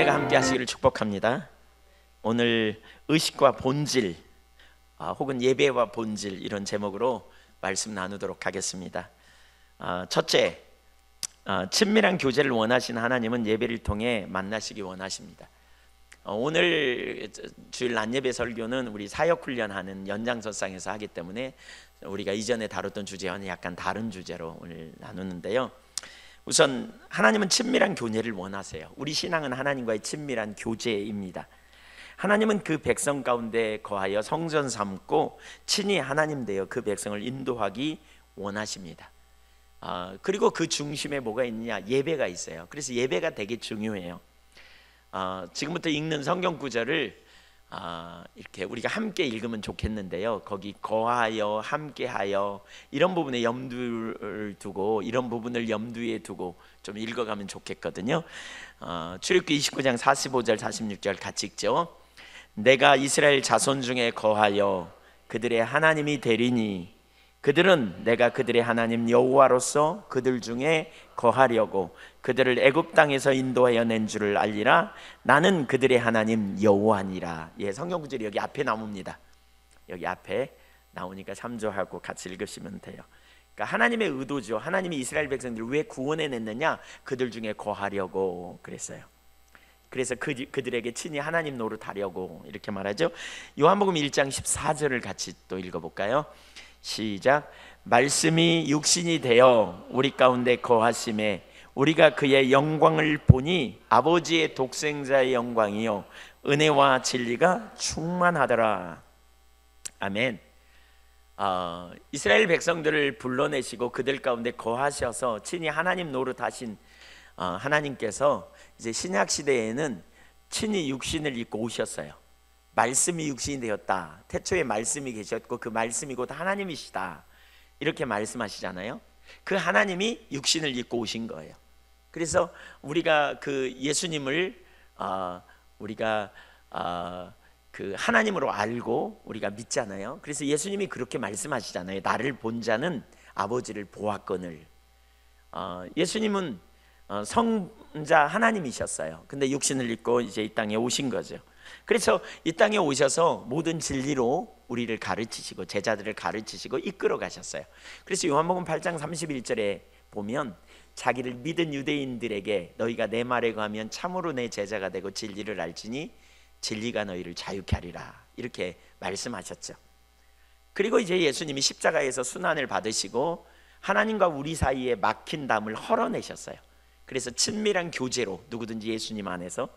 은혜가 함께 하시기를 축복합니다. 오늘 의식과 본질 혹은 예배와 본질 이런 제목으로 말씀 나누도록 하겠습니다. 첫째, 친밀한 교제를 원하시는 하나님은 예배를 통해 만나시기 원하십니다. 오늘 주일 낮예배 설교는 우리 사역훈련하는 연장선상에서 하기 때문에 우리가 이전에 다뤘던 주제와는 약간 다른 주제로 오늘 나누는데요. 우선 하나님은 친밀한 교제를 원하세요. 우리 신앙은 하나님과의 친밀한 교제입니다. 하나님은 그 백성 가운데 거하여 성전 삼고 친히 하나님 되어 그 백성을 인도하기 원하십니다. 그리고 그 중심에 뭐가 있느냐? 예배가 있어요. 그래서 예배가 되게 중요해요. 지금부터 읽는 성경 구절을 이렇게 우리가 함께 읽으면 좋겠는데요. 거기 거하여, 함께하여 이런 부분에 염두를 두고, 이런 부분을 염두에 두고 좀 읽어가면 좋겠거든요. 출애굽기 29장 45절 46절 같이 읽죠. 내가 이스라엘 자손 중에 거하여 그들의 하나님이 되리니 그들은 내가 그들의 하나님 여호와로서 그들 중에 거하려고 그들을 애굽 땅에서 인도하여 낸 줄을 알리라. 나는 그들의 하나님 여호와니라. 예, 성경 구절이 여기 앞에 나옵니다. 여기 앞에 나오니까 참조하고 같이 읽으시면 돼요. 그러니까 하나님의 의도죠. 하나님이 이스라엘 백성들을 왜 구원해 냈느냐? 그들 중에 거하려고 그랬어요. 그래서 그들에게 친히 하나님 노릇하려고 이렇게 말하죠. 요한복음 1장 14절을 같이 또 읽어볼까요? 시작. 말씀이 육신이 되어 우리 가운데 거하심에 우리가 그의 영광을 보니 아버지의 독생자의 영광이요 은혜와 진리가 충만하더라. 아멘. 이스라엘 백성들을 불러내시고 그들 가운데 거하셔서 친히 하나님 노릇하신 하나님께서 이제 신약 시대에는 친히 육신을 입고 오셨어요. 말씀이 육신이 되었다. 태초에 말씀이 계셨고 그 말씀이 곧 하나님이시다. 이렇게 말씀하시잖아요. 그 하나님이 육신을 입고 오신 거예요. 그래서 우리가 그 예수님을 우리가 그 하나님으로 알고 우리가 믿잖아요. 그래서 예수님이 그렇게 말씀하시잖아요. 나를 본 자는 아버지를 보았거늘. 예수님은 성자 하나님이셨어요. 근데 육신을 입고 이제 이 땅에 오신 거죠. 그래서 이 땅에 오셔서 모든 진리로 우리를 가르치시고 제자들을 가르치시고 이끌어 가셨어요. 그래서 요한복음 8장 31절에 보면 자기를 믿은 유대인들에게 너희가 내 말에 거하면 참으로 내 제자가 되고 진리를 알지니 진리가 너희를 자유케 하리라 이렇게 말씀하셨죠. 그리고 이제 예수님이 십자가에서 순환을 받으시고 하나님과 우리 사이에 막힌 담을 헐어내셨어요. 그래서 친밀한 교제로 누구든지 예수님 안에서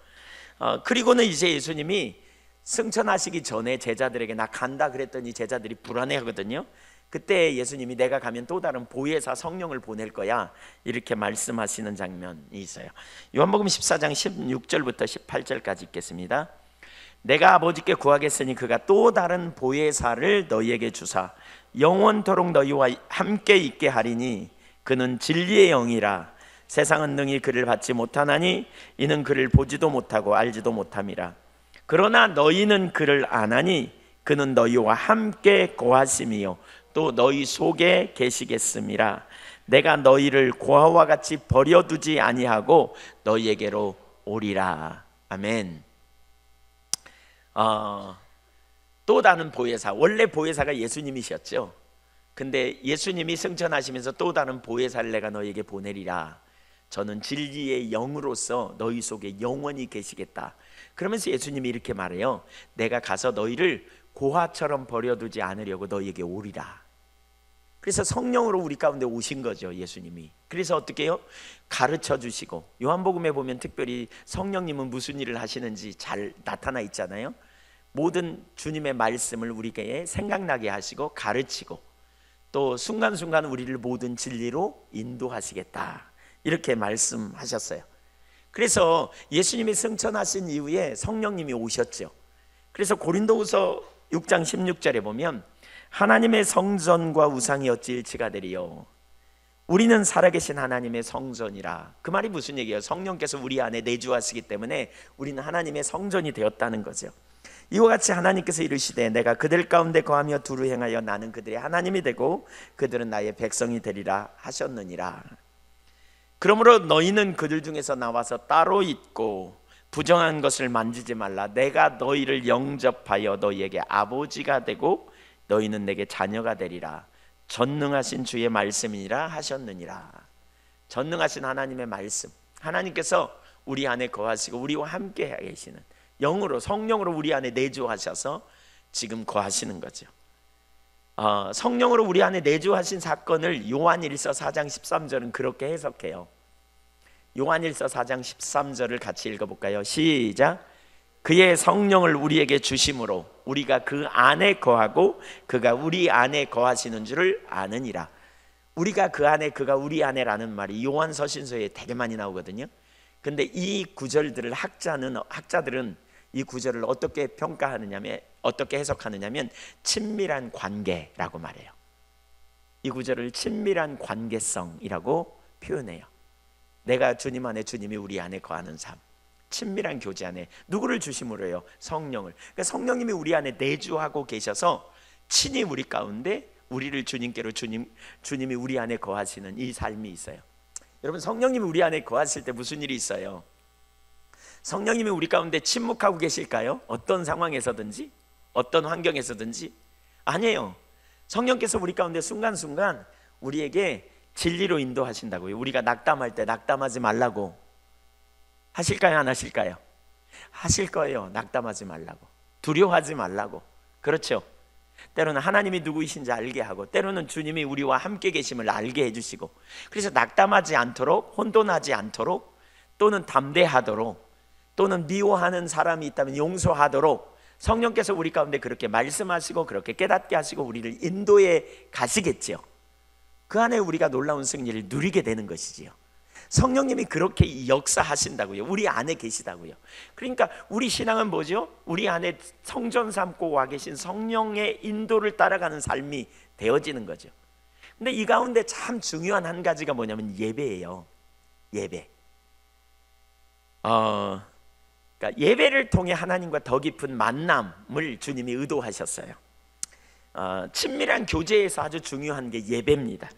그리고는 이제 예수님이 승천하시기 전에 제자들에게 나 간다 그랬더니 제자들이 불안해하거든요. 그때 예수님이 내가 가면 또 다른 보혜사 성령을 보낼 거야 이렇게 말씀하시는 장면이 있어요. 요한복음 14장 16절부터 18절까지 읽겠습니다. 내가 아버지께 구하겠으니 그가 또 다른 보혜사를 너희에게 주사 영원토록 너희와 함께 있게 하리니 그는 진리의 영이라. 세상은 능히 그를 받지 못하나니 이는 그를 보지도 못하고 알지도 못함이라. 그러나 너희는 그를 아나니 그는 너희와 함께 거하심이요 또 너희 속에 계시겠음이라. 내가 너희를 고아와 같이 버려두지 아니하고 너희에게로 오리라. 아멘. 또 다른 보혜사, 원래 보혜사가 예수님이셨죠. 근데 예수님이 승천하시면서 또 다른 보혜사를 내가 너희에게 보내리라. 저는 진리의 영으로서 너희 속에 영원히 계시겠다. 그러면서 예수님이 이렇게 말해요. 내가 가서 너희를 고아처럼 버려두지 않으려고 너희에게 오리라. 그래서 성령으로 우리 가운데 오신 거죠, 예수님이. 그래서 어떻게 해요? 가르쳐 주시고, 요한복음에 보면 특별히 성령님은 무슨 일을 하시는지 잘 나타나 있잖아요. 모든 주님의 말씀을 우리에게 생각나게 하시고 가르치고 또 순간순간 우리를 모든 진리로 인도하시겠다 이렇게 말씀하셨어요. 그래서 예수님이 승천하신 이후에 성령님이 오셨죠. 그래서 고린도후서 6장 16절에 보면 하나님의 성전과 우상이 어찌 일치가 되리요. 우리는 살아계신 하나님의 성전이라. 그 말이 무슨 얘기예요? 성령께서 우리 안에 내주하시기 때문에 우리는 하나님의 성전이 되었다는 거죠. 이와 같이 하나님께서 이르시되 내가 그들 가운데 거하며 두루 행하여 나는 그들의 하나님이 되고 그들은 나의 백성이 되리라 하셨느니라. 그러므로 너희는 그들 중에서 나와서 따로 있고 부정한 것을 만지지 말라. 내가 너희를 영접하여 너희에게 아버지가 되고 너희는 내게 자녀가 되리라. 전능하신 주의 말씀이니라 하셨느니라. 전능하신 하나님의 말씀, 하나님께서 우리 안에 거하시고 우리와 함께 계시는 영으로, 성령으로 우리 안에 내주하셔서 지금 거하시는 거죠. 성령으로 우리 안에 내주하신 사건을 요한일서 4장 13절은 그렇게 해석해요. 요한일서 4장 13절을 같이 읽어볼까요? 시작. 그의 성령을 우리에게 주심으로 우리가 그 안에 거하고 그가 우리 안에 거하시는 줄을 아느니라. 우리가 그 안에, 그가 우리 안에라는 말이 요한 서신서에 되게 많이 나오거든요. 근데 이 구절들을 학자들은 이 구절을 어떻게 평가하느냐면, 어떻게 해석하느냐면 친밀한 관계라고 말해요. 이 구절을 친밀한 관계성이라고 표현해요. 내가 주님 안에, 주님이 우리 안에 거하는 삶, 친밀한 교제 안에 누구를 주심으로 해요? 성령을. 그러니까 성령님이 우리 안에 내주하고 계셔서 친히 우리 가운데 우리를 주님께로, 주님이 우리 안에 거하시는 이 삶이 있어요. 여러분, 성령님이 우리 안에 거하실 때 무슨 일이 있어요? 성령님이 우리 가운데 침묵하고 계실까요? 어떤 상황에서든지, 어떤 환경에서든지? 아니에요. 성령께서 우리 가운데 순간순간 우리에게 진리로 인도하신다고요. 우리가 낙담할 때 낙담하지 말라고 하실까요? 안 하실까요? 하실 거예요. 낙담하지 말라고, 두려워하지 말라고. 그렇죠? 때로는 하나님이 누구이신지 알게 하고, 때로는 주님이 우리와 함께 계심을 알게 해주시고, 그래서 낙담하지 않도록, 혼돈하지 않도록, 또는 담대하도록, 또는 미워하는 사람이 있다면 용서하도록 성령께서 우리 가운데 그렇게 말씀하시고 그렇게 깨닫게 하시고 우리를 인도해 가시겠지요. 그 안에 우리가 놀라운 승리를 누리게 되는 것이지요. 성령님이 그렇게 역사하신다고요. 우리 안에 계시다고요. 그러니까 우리 신앙은 뭐죠? 우리 안에 성전 삼고 와 계신 성령의 인도를 따라가는 삶이 되어지는 거죠. 근데 이 가운데 참 중요한 한 가지가 뭐냐면 예배예요. 예배. 그러니까 예배를 통해 하나님과 더 깊은 만남을 주님이 의도하셨어요. 친밀한 교제에서 아주 중요한 게 예배입니다.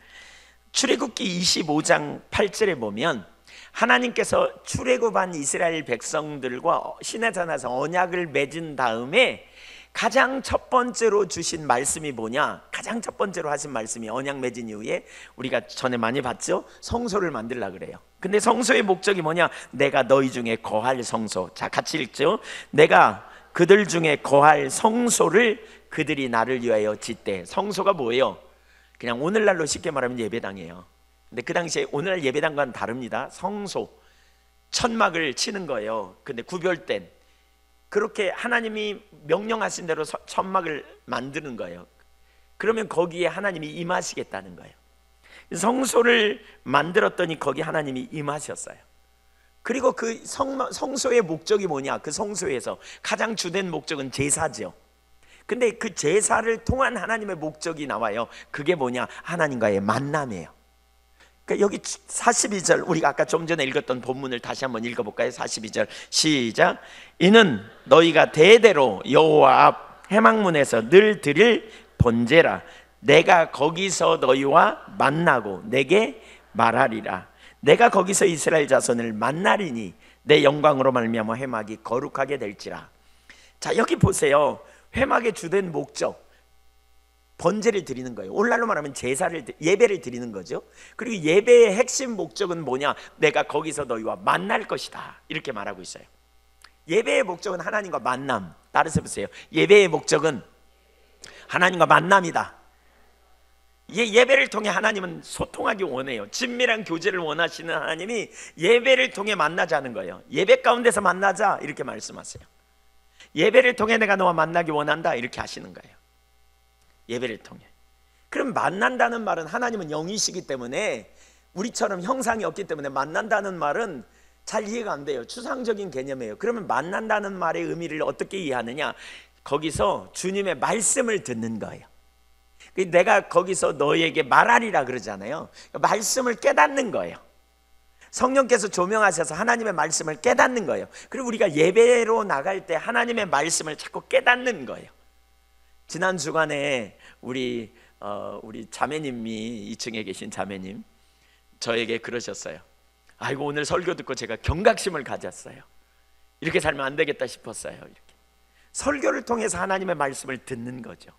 출애굽기 25장 8절에 보면 하나님께서 출애굽한 이스라엘 백성들과 시내산에서 언약을 맺은 다음에 가장 첫 번째로 주신 말씀이 뭐냐? 가장 첫 번째로 하신 말씀이, 언약 맺은 이후에 우리가 전에 많이 봤죠? 성소를 만들려고 그래요. 근데 성소의 목적이 뭐냐? 내가 너희 중에 거할 성소. 자, 같이 읽죠. 내가 그들 중에 거할 성소를 그들이 나를 위하여 짓되. 성소가 뭐예요? 그냥 오늘날로 쉽게 말하면 예배당이에요. 근데 그 당시에 오늘날 예배당과는 다릅니다. 성소, 천막을 치는 거예요. 근데 구별된, 그렇게 하나님이 명령하신 대로 천막을 만드는 거예요. 그러면 거기에 하나님이 임하시겠다는 거예요. 성소를 만들었더니 거기 하나님이 임하셨어요. 그리고 그 성소의 목적이 뭐냐? 그 성소에서 가장 주된 목적은 제사죠. 근데 그 제사를 통한 하나님의 목적이 나와요. 그게 뭐냐? 하나님과의 만남이에요. 그러니까 여기 42절, 우리가 아까 좀 전에 읽었던 본문을 다시 한번 읽어볼까요? 42절 시작. 이는 너희가 대대로 여호와 앞 회막문에서 늘 드릴 번제라. 내가 거기서 너희와 만나고 내게 말하리라. 내가 거기서 이스라엘 자손을 만나리니 내 영광으로 말미암아 회막이 거룩하게 될지라. 자, 여기 보세요. 회막의 주된 목적, 번제를 드리는 거예요. 오늘날로 말하면 제사를, 예배를 드리는 거죠. 그리고 예배의 핵심 목적은 뭐냐? 내가 거기서 너희와 만날 것이다, 이렇게 말하고 있어요. 예배의 목적은 하나님과 만남. 따라서 보세요. 예배의 목적은 하나님과 만남이다. 예배를 통해 하나님은 소통하기 원해요. 친밀한 교제를 원하시는 하나님이 예배를 통해 만나자는 거예요. 예배 가운데서 만나자, 이렇게 말씀하세요. 예배를 통해 내가 너와 만나기 원한다, 이렇게 하시는 거예요. 예배를 통해. 그럼 만난다는 말은, 하나님은 영이시기 때문에 우리처럼 형상이 없기 때문에 만난다는 말은 잘 이해가 안 돼요. 추상적인 개념이에요. 그러면 만난다는 말의 의미를 어떻게 이해하느냐? 거기서 주님의 말씀을 듣는 거예요. 내가 거기서 너희에게 말하리라 그러잖아요. 말씀을 깨닫는 거예요. 성령께서 조명하셔서 하나님의 말씀을 깨닫는 거예요. 그리고 우리가 예배로 나갈 때 하나님의 말씀을 자꾸 깨닫는 거예요. 지난 주간에 우리 자매님이, 2층에 계신 자매님, 저에게 그러셨어요. 아이고, 오늘 설교 듣고 제가 경각심을 가졌어요. 이렇게 살면 안 되겠다 싶었어요. 이렇게 설교를 통해서 하나님의 말씀을 듣는 거죠.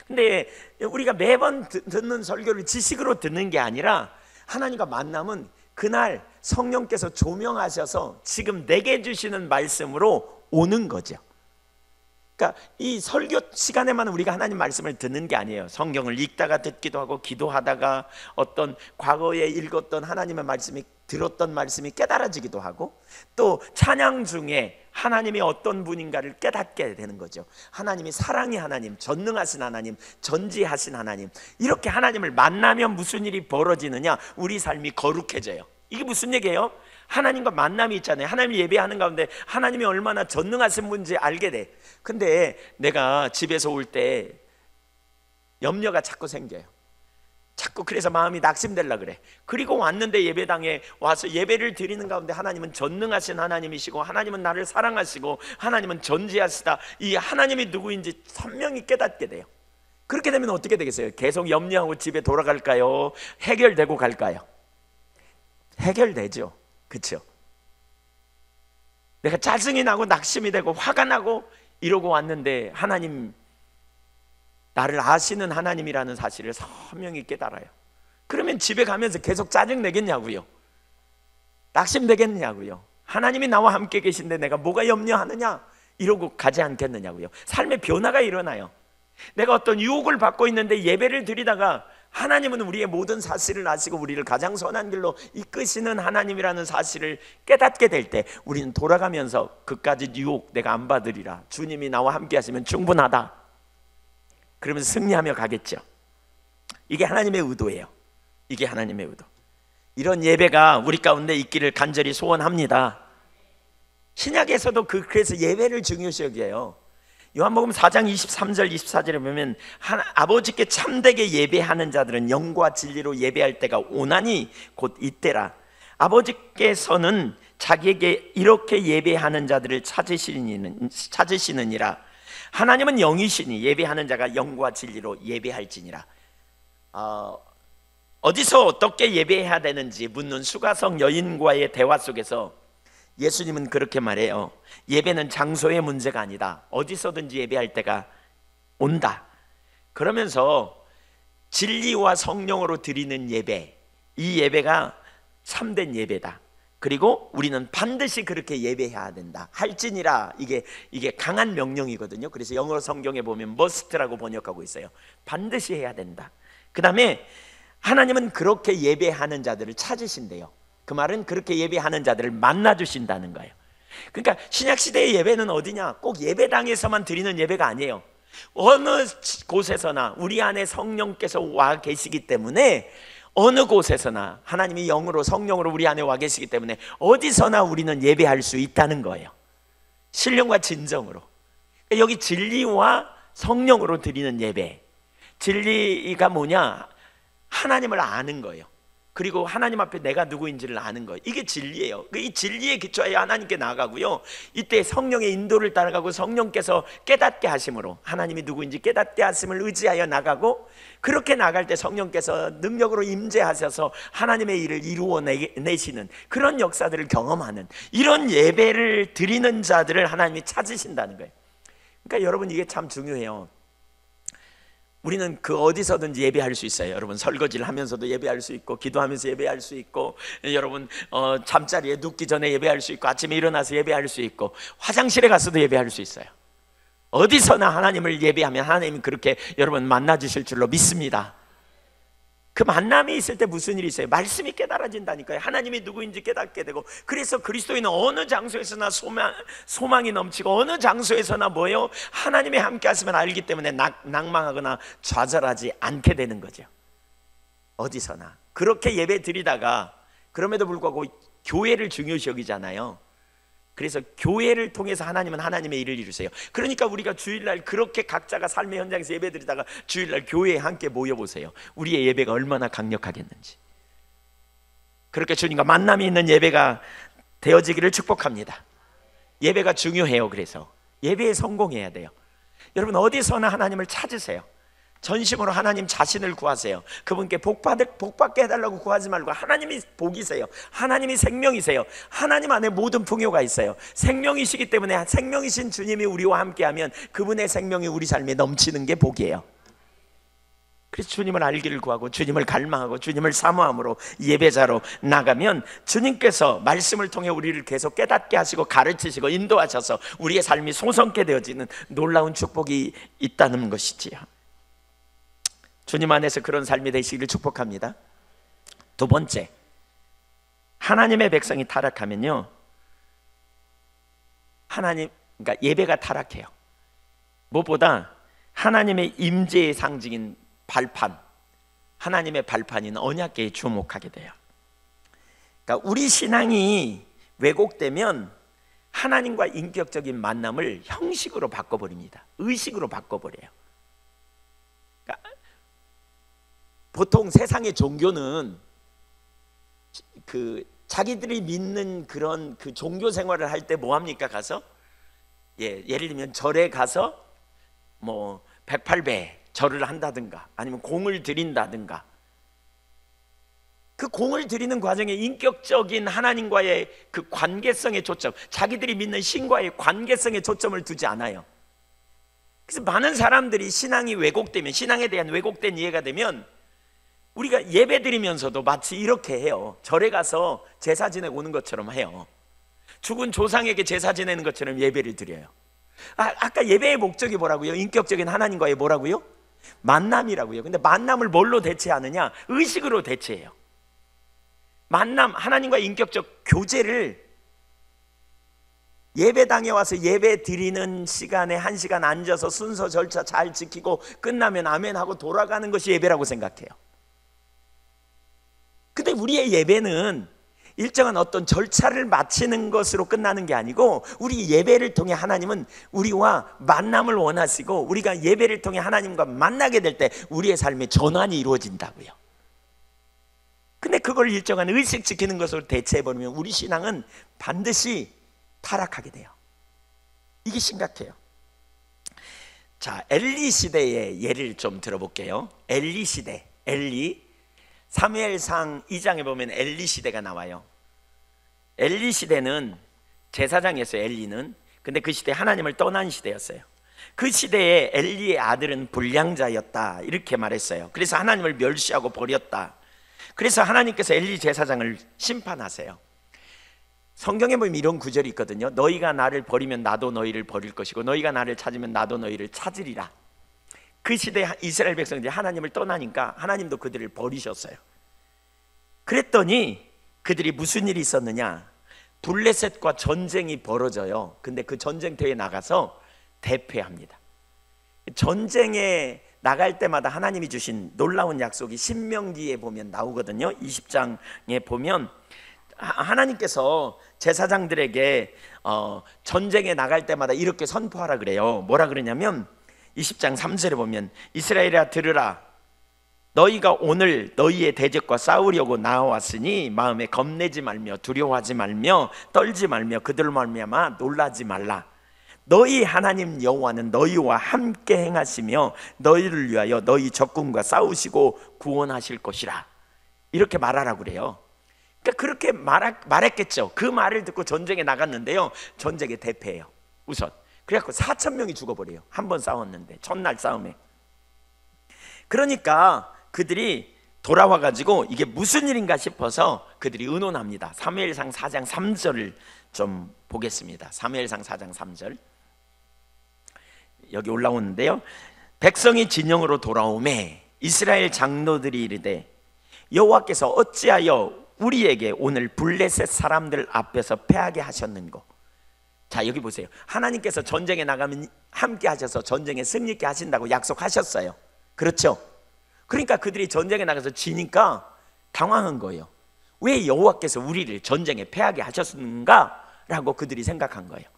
근데 우리가 매번 듣는 설교를 지식으로 듣는 게 아니라 하나님과 만나면 그날 성령께서 조명하셔서 지금 내게 주시는 말씀으로 오는 거죠. 그러니까 이 설교 시간에만 우리가 하나님 말씀을 듣는 게 아니에요. 성경을 읽다가 듣기도 하고, 기도하다가 어떤 과거에 읽었던 하나님의 말씀이, 들었던 말씀이 깨달아지기도 하고, 또 찬양 중에 하나님이 어떤 분인가를 깨닫게 되는 거죠. 하나님이 사랑의 하나님, 전능하신 하나님, 전지하신 하나님, 이렇게 하나님을 만나면 무슨 일이 벌어지느냐? 우리 삶이 거룩해져요. 이게 무슨 얘기예요? 하나님과 만남이 있잖아요. 하나님을 예배하는 가운데 하나님이 얼마나 전능하신 분인지 알게 돼. 근데 내가 집에서 올 때 염려가 자꾸 생겨요. 자꾸 그래서 마음이 낙심되려 그래. 그리고 왔는데 예배당에 와서 예배를 드리는 가운데 하나님은 전능하신 하나님이시고, 하나님은 나를 사랑하시고, 하나님은 전지하시다, 이 하나님이 누구인지 선명히 깨닫게 돼요. 그렇게 되면 어떻게 되겠어요? 계속 염려하고 집에 돌아갈까요? 해결되고 갈까요? 해결되죠. 그렇죠? 내가 짜증이 나고 낙심이 되고 화가 나고 이러고 왔는데 하나님, 나를 아시는 하나님이라는 사실을 선명히 깨달아요. 그러면 집에 가면서 계속 짜증 내겠냐고요? 낙심 되겠냐고요? 하나님이 나와 함께 계신데 내가 뭐가 염려하느냐? 이러고 가지 않겠느냐고요? 삶의 변화가 일어나요. 내가 어떤 유혹을 받고 있는데 예배를 드리다가 하나님은 우리의 모든 사실을 아시고 우리를 가장 선한 길로 이끄시는 하나님이라는 사실을 깨닫게 될 때 우리는 돌아가면서 그까지 유혹 내가 안 받으리라, 주님이 나와 함께 하시면 충분하다, 그러면서 승리하며 가겠죠. 이게 하나님의 의도예요. 이게 하나님의 의도. 이런 예배가 우리 가운데 있기를 간절히 소원합니다. 신약에서도 그래서 예배를 중요시 여겨요. 요한복음 4장 23절 24절에 보면 아버지께 참되게 예배하는 자들은 영과 진리로 예배할 때가 오나니 곧 이때라. 아버지께서는 자기에게 이렇게 예배하는 자들을 찾으시느니라. 하나님은 영이시니 예배하는 자가 영과 진리로 예배할지니라. 어디서 어떻게 예배해야 되는지 묻는 수가성 여인과의 대화 속에서 예수님은 그렇게 말해요. 예배는 장소의 문제가 아니다. 어디서든지 예배할 때가 온다. 그러면서 진리와 성령으로 드리는 예배, 이 예배가 참된 예배다. 그리고 우리는 반드시 그렇게 예배해야 된다. 할지니라, 이게 강한 명령이거든요. 그래서 영어 성경에 보면 must라고 번역하고 있어요. 반드시 해야 된다. 그 다음에 하나님은 그렇게 예배하는 자들을 찾으신대요. 그 말은 그렇게 예배하는 자들을 만나주신다는 거예요. 그러니까 신약시대의 예배는 어디냐? 꼭 예배당에서만 드리는 예배가 아니에요. 어느 곳에서나 우리 안에 성령께서 와 계시기 때문에, 어느 곳에서나 하나님이 영으로 성령으로 우리 안에 와 계시기 때문에 어디서나 우리는 예배할 수 있다는 거예요. 신령과 진정으로. 여기 진리와 성령으로 드리는 예배, 진리가 뭐냐? 하나님을 아는 거예요. 그리고 하나님 앞에 내가 누구인지를 아는 거예요. 이게 진리예요. 이 진리에 기초하여 하나님께 나아가고요, 이때 성령의 인도를 따라가고 성령께서 깨닫게 하심으로 하나님이 누구인지 깨닫게 하심을 의지하여 나가고, 그렇게 나갈 때 성령께서 능력으로 임재하셔서 하나님의 일을 이루어내시는 그런 역사들을 경험하는 이런 예배를 드리는 자들을 하나님이 찾으신다는 거예요. 그러니까 여러분, 이게 참 중요해요. 우리는 그 어디서든지 예배할 수 있어요. 여러분, 설거지를 하면서도 예배할 수 있고, 기도하면서 예배할 수 있고, 여러분 잠자리에 눕기 전에 예배할 수 있고, 아침에 일어나서 예배할 수 있고, 화장실에 가서도 예배할 수 있어요. 어디서나 하나님을 예배하면 하나님이 그렇게 여러분 만나 주실 줄로 믿습니다. 그 만남이 있을 때 무슨 일이 있어요? 말씀이 깨달아진다니까요. 하나님이 누구인지 깨닫게 되고, 그래서 그리스도인은 어느 장소에서나 소망이 넘치고, 어느 장소에서나 뭐예요? 하나님이 함께 하시면 알기 때문에 낭망하거나 좌절하지 않게 되는 거죠. 어디서나 그렇게 예배 드리다가, 그럼에도 불구하고 교회를 중요시 여기잖아요. 그래서 교회를 통해서 하나님은 하나님의 일을 이루세요. 그러니까 우리가 주일날 그렇게 각자가 삶의 현장에서 예배 드리다가 주일날 교회에 함께 모여보세요. 우리의 예배가 얼마나 강력하겠는지. 그렇게 주님과 만남이 있는 예배가 되어지기를 축복합니다. 예배가 중요해요. 그래서 예배에 성공해야 돼요. 여러분, 어디서나 하나님을 찾으세요. 전심으로 하나님 자신을 구하세요. 그분께 복 받게 해달라고 구하지 말고 하나님이 복이세요. 하나님이 생명이세요. 하나님 안에 모든 풍요가 있어요. 생명이시기 때문에 생명이신 주님이 우리와 함께하면 그분의 생명이 우리 삶에 넘치는 게 복이에요. 그래서 주님을 알기를 구하고 주님을 갈망하고 주님을 사모함으로 예배자로 나가면 주님께서 말씀을 통해 우리를 계속 깨닫게 하시고 가르치시고 인도하셔서 우리의 삶이 소성케 되어지는 놀라운 축복이 있다는 것이지요. 주님 안에서 그런 삶이 되시기를 축복합니다. 두 번째, 하나님의 백성이 타락하면요, 그러니까 예배가 타락해요. 무엇보다 하나님의 임재의 상징인 발판, 하나님의 발판인 언약궤에 주목하게 돼요. 그러니까 우리 신앙이 왜곡되면 하나님과 인격적인 만남을 형식으로 바꿔버립니다. 의식으로 바꿔버려요. 그러니까 보통 세상의 종교는 자기들이 믿는 그런 종교 생활을 할 때 뭐 합니까? 가서 예를 들면 절에 가서 뭐 108배 절을 한다든가 아니면 공을 드린다든가, 그 공을 드리는 과정에 인격적인 하나님과의 그 관계성에 초점, 자기들이 믿는 신과의 관계성에 초점을 두지 않아요. 그래서 많은 사람들이 신앙이 왜곡되면, 신앙에 대한 왜곡된 이해가 되면 우리가 예배 드리면서도 마치 이렇게 해요. 절에 가서 제사 지내고 오는 것처럼 해요. 죽은 조상에게 제사 지내는 것처럼 예배를 드려요. 아까 예배의 목적이 뭐라고요? 인격적인 하나님과의 뭐라고요? 만남이라고요. 근데 만남을 뭘로 대체하느냐? 의식으로 대체해요. 만남, 하나님과 인격적 교제를 예배당에 와서 예배 드리는 시간에 1시간 앉아서 순서 절차 잘 지키고 끝나면 아멘 하고 돌아가는 것이 예배라고 생각해요. 근데 우리의 예배는 일정한 어떤 절차를 마치는 것으로 끝나는 게 아니고, 우리 예배를 통해 하나님은 우리와 만남을 원하시고, 우리가 예배를 통해 하나님과 만나게 될 때 우리의 삶의 전환이 이루어진다고요. 근데 그걸 일정한 의식 지키는 것으로 대체해버리면 우리 신앙은 반드시 타락하게 돼요. 이게 심각해요. 자, 엘리 시대의 예를 좀 들어볼게요. 엘리 시대, 사무엘상 2장에 보면 엘리 시대가 나와요. 엘리 시대는 제사장이었어요. 엘리는. 근데 그 시대 하나님을 떠난 시대였어요. 그 시대에 엘리의 아들은 불량자였다 이렇게 말했어요. 그래서 하나님을 멸시하고 버렸다. 그래서 하나님께서 엘리 제사장을 심판하세요. 성경에 보면 이런 구절이 있거든요. 너희가 나를 버리면 나도 너희를 버릴 것이고 너희가 나를 찾으면 나도 너희를 찾으리라. 그 시대 이스라엘 백성들이 하나님을 떠나니까 하나님도 그들을 버리셨어요. 그랬더니 그들이 무슨 일이 있었느냐? 블레셋과 전쟁이 벌어져요. 근데 그 전쟁터에 나가서 대패합니다. 전쟁에 나갈 때마다 하나님이 주신 놀라운 약속이 신명기에 보면 나오거든요. 20장에 보면 하나님께서 제사장들에게 전쟁에 나갈 때마다 이렇게 선포하라 그래요. 뭐라 그러냐면 20장 3절에 보면 이스라엘아 들으라, 너희가 오늘 너희의 대적과 싸우려고 나왔으니 마음에 겁내지 말며 두려워하지 말며 떨지 말며 그들로 말미암아 놀라지 말라. 너희 하나님 여호와는 너희와 함께 행하시며 너희를 위하여 너희 적군과 싸우시고 구원하실 것이라. 이렇게 말하라고 그래요. 그러니까 그렇게 말했겠죠. 그 말을 듣고 전쟁에 나갔는데요, 전쟁에 대패해요. 우선 그래갖고 4,000명이 죽어버려요. 한 번 싸웠는데, 첫날 싸움에. 그러니까 그들이 돌아와가지고 이게 무슨 일인가 싶어서 그들이 의논합니다. 사무엘상 4장 3절을 좀 보겠습니다. 사무엘상 4장 3절 여기 올라오는데요, 백성이 진영으로 돌아오매 이스라엘 장로들이 이르되 여호와께서 어찌하여 우리에게 오늘 블레셋 사람들 앞에서 패하게 하셨는고. 자, 여기 보세요. 하나님께서 전쟁에 나가면 함께 하셔서 전쟁에 승리케 하신다고 약속하셨어요. 그렇죠? 그러니까 그들이 전쟁에 나가서 지니까 당황한 거예요. 왜 여호와께서 우리를 전쟁에 패하게 하셨는가? 라고 그들이 생각한 거예요.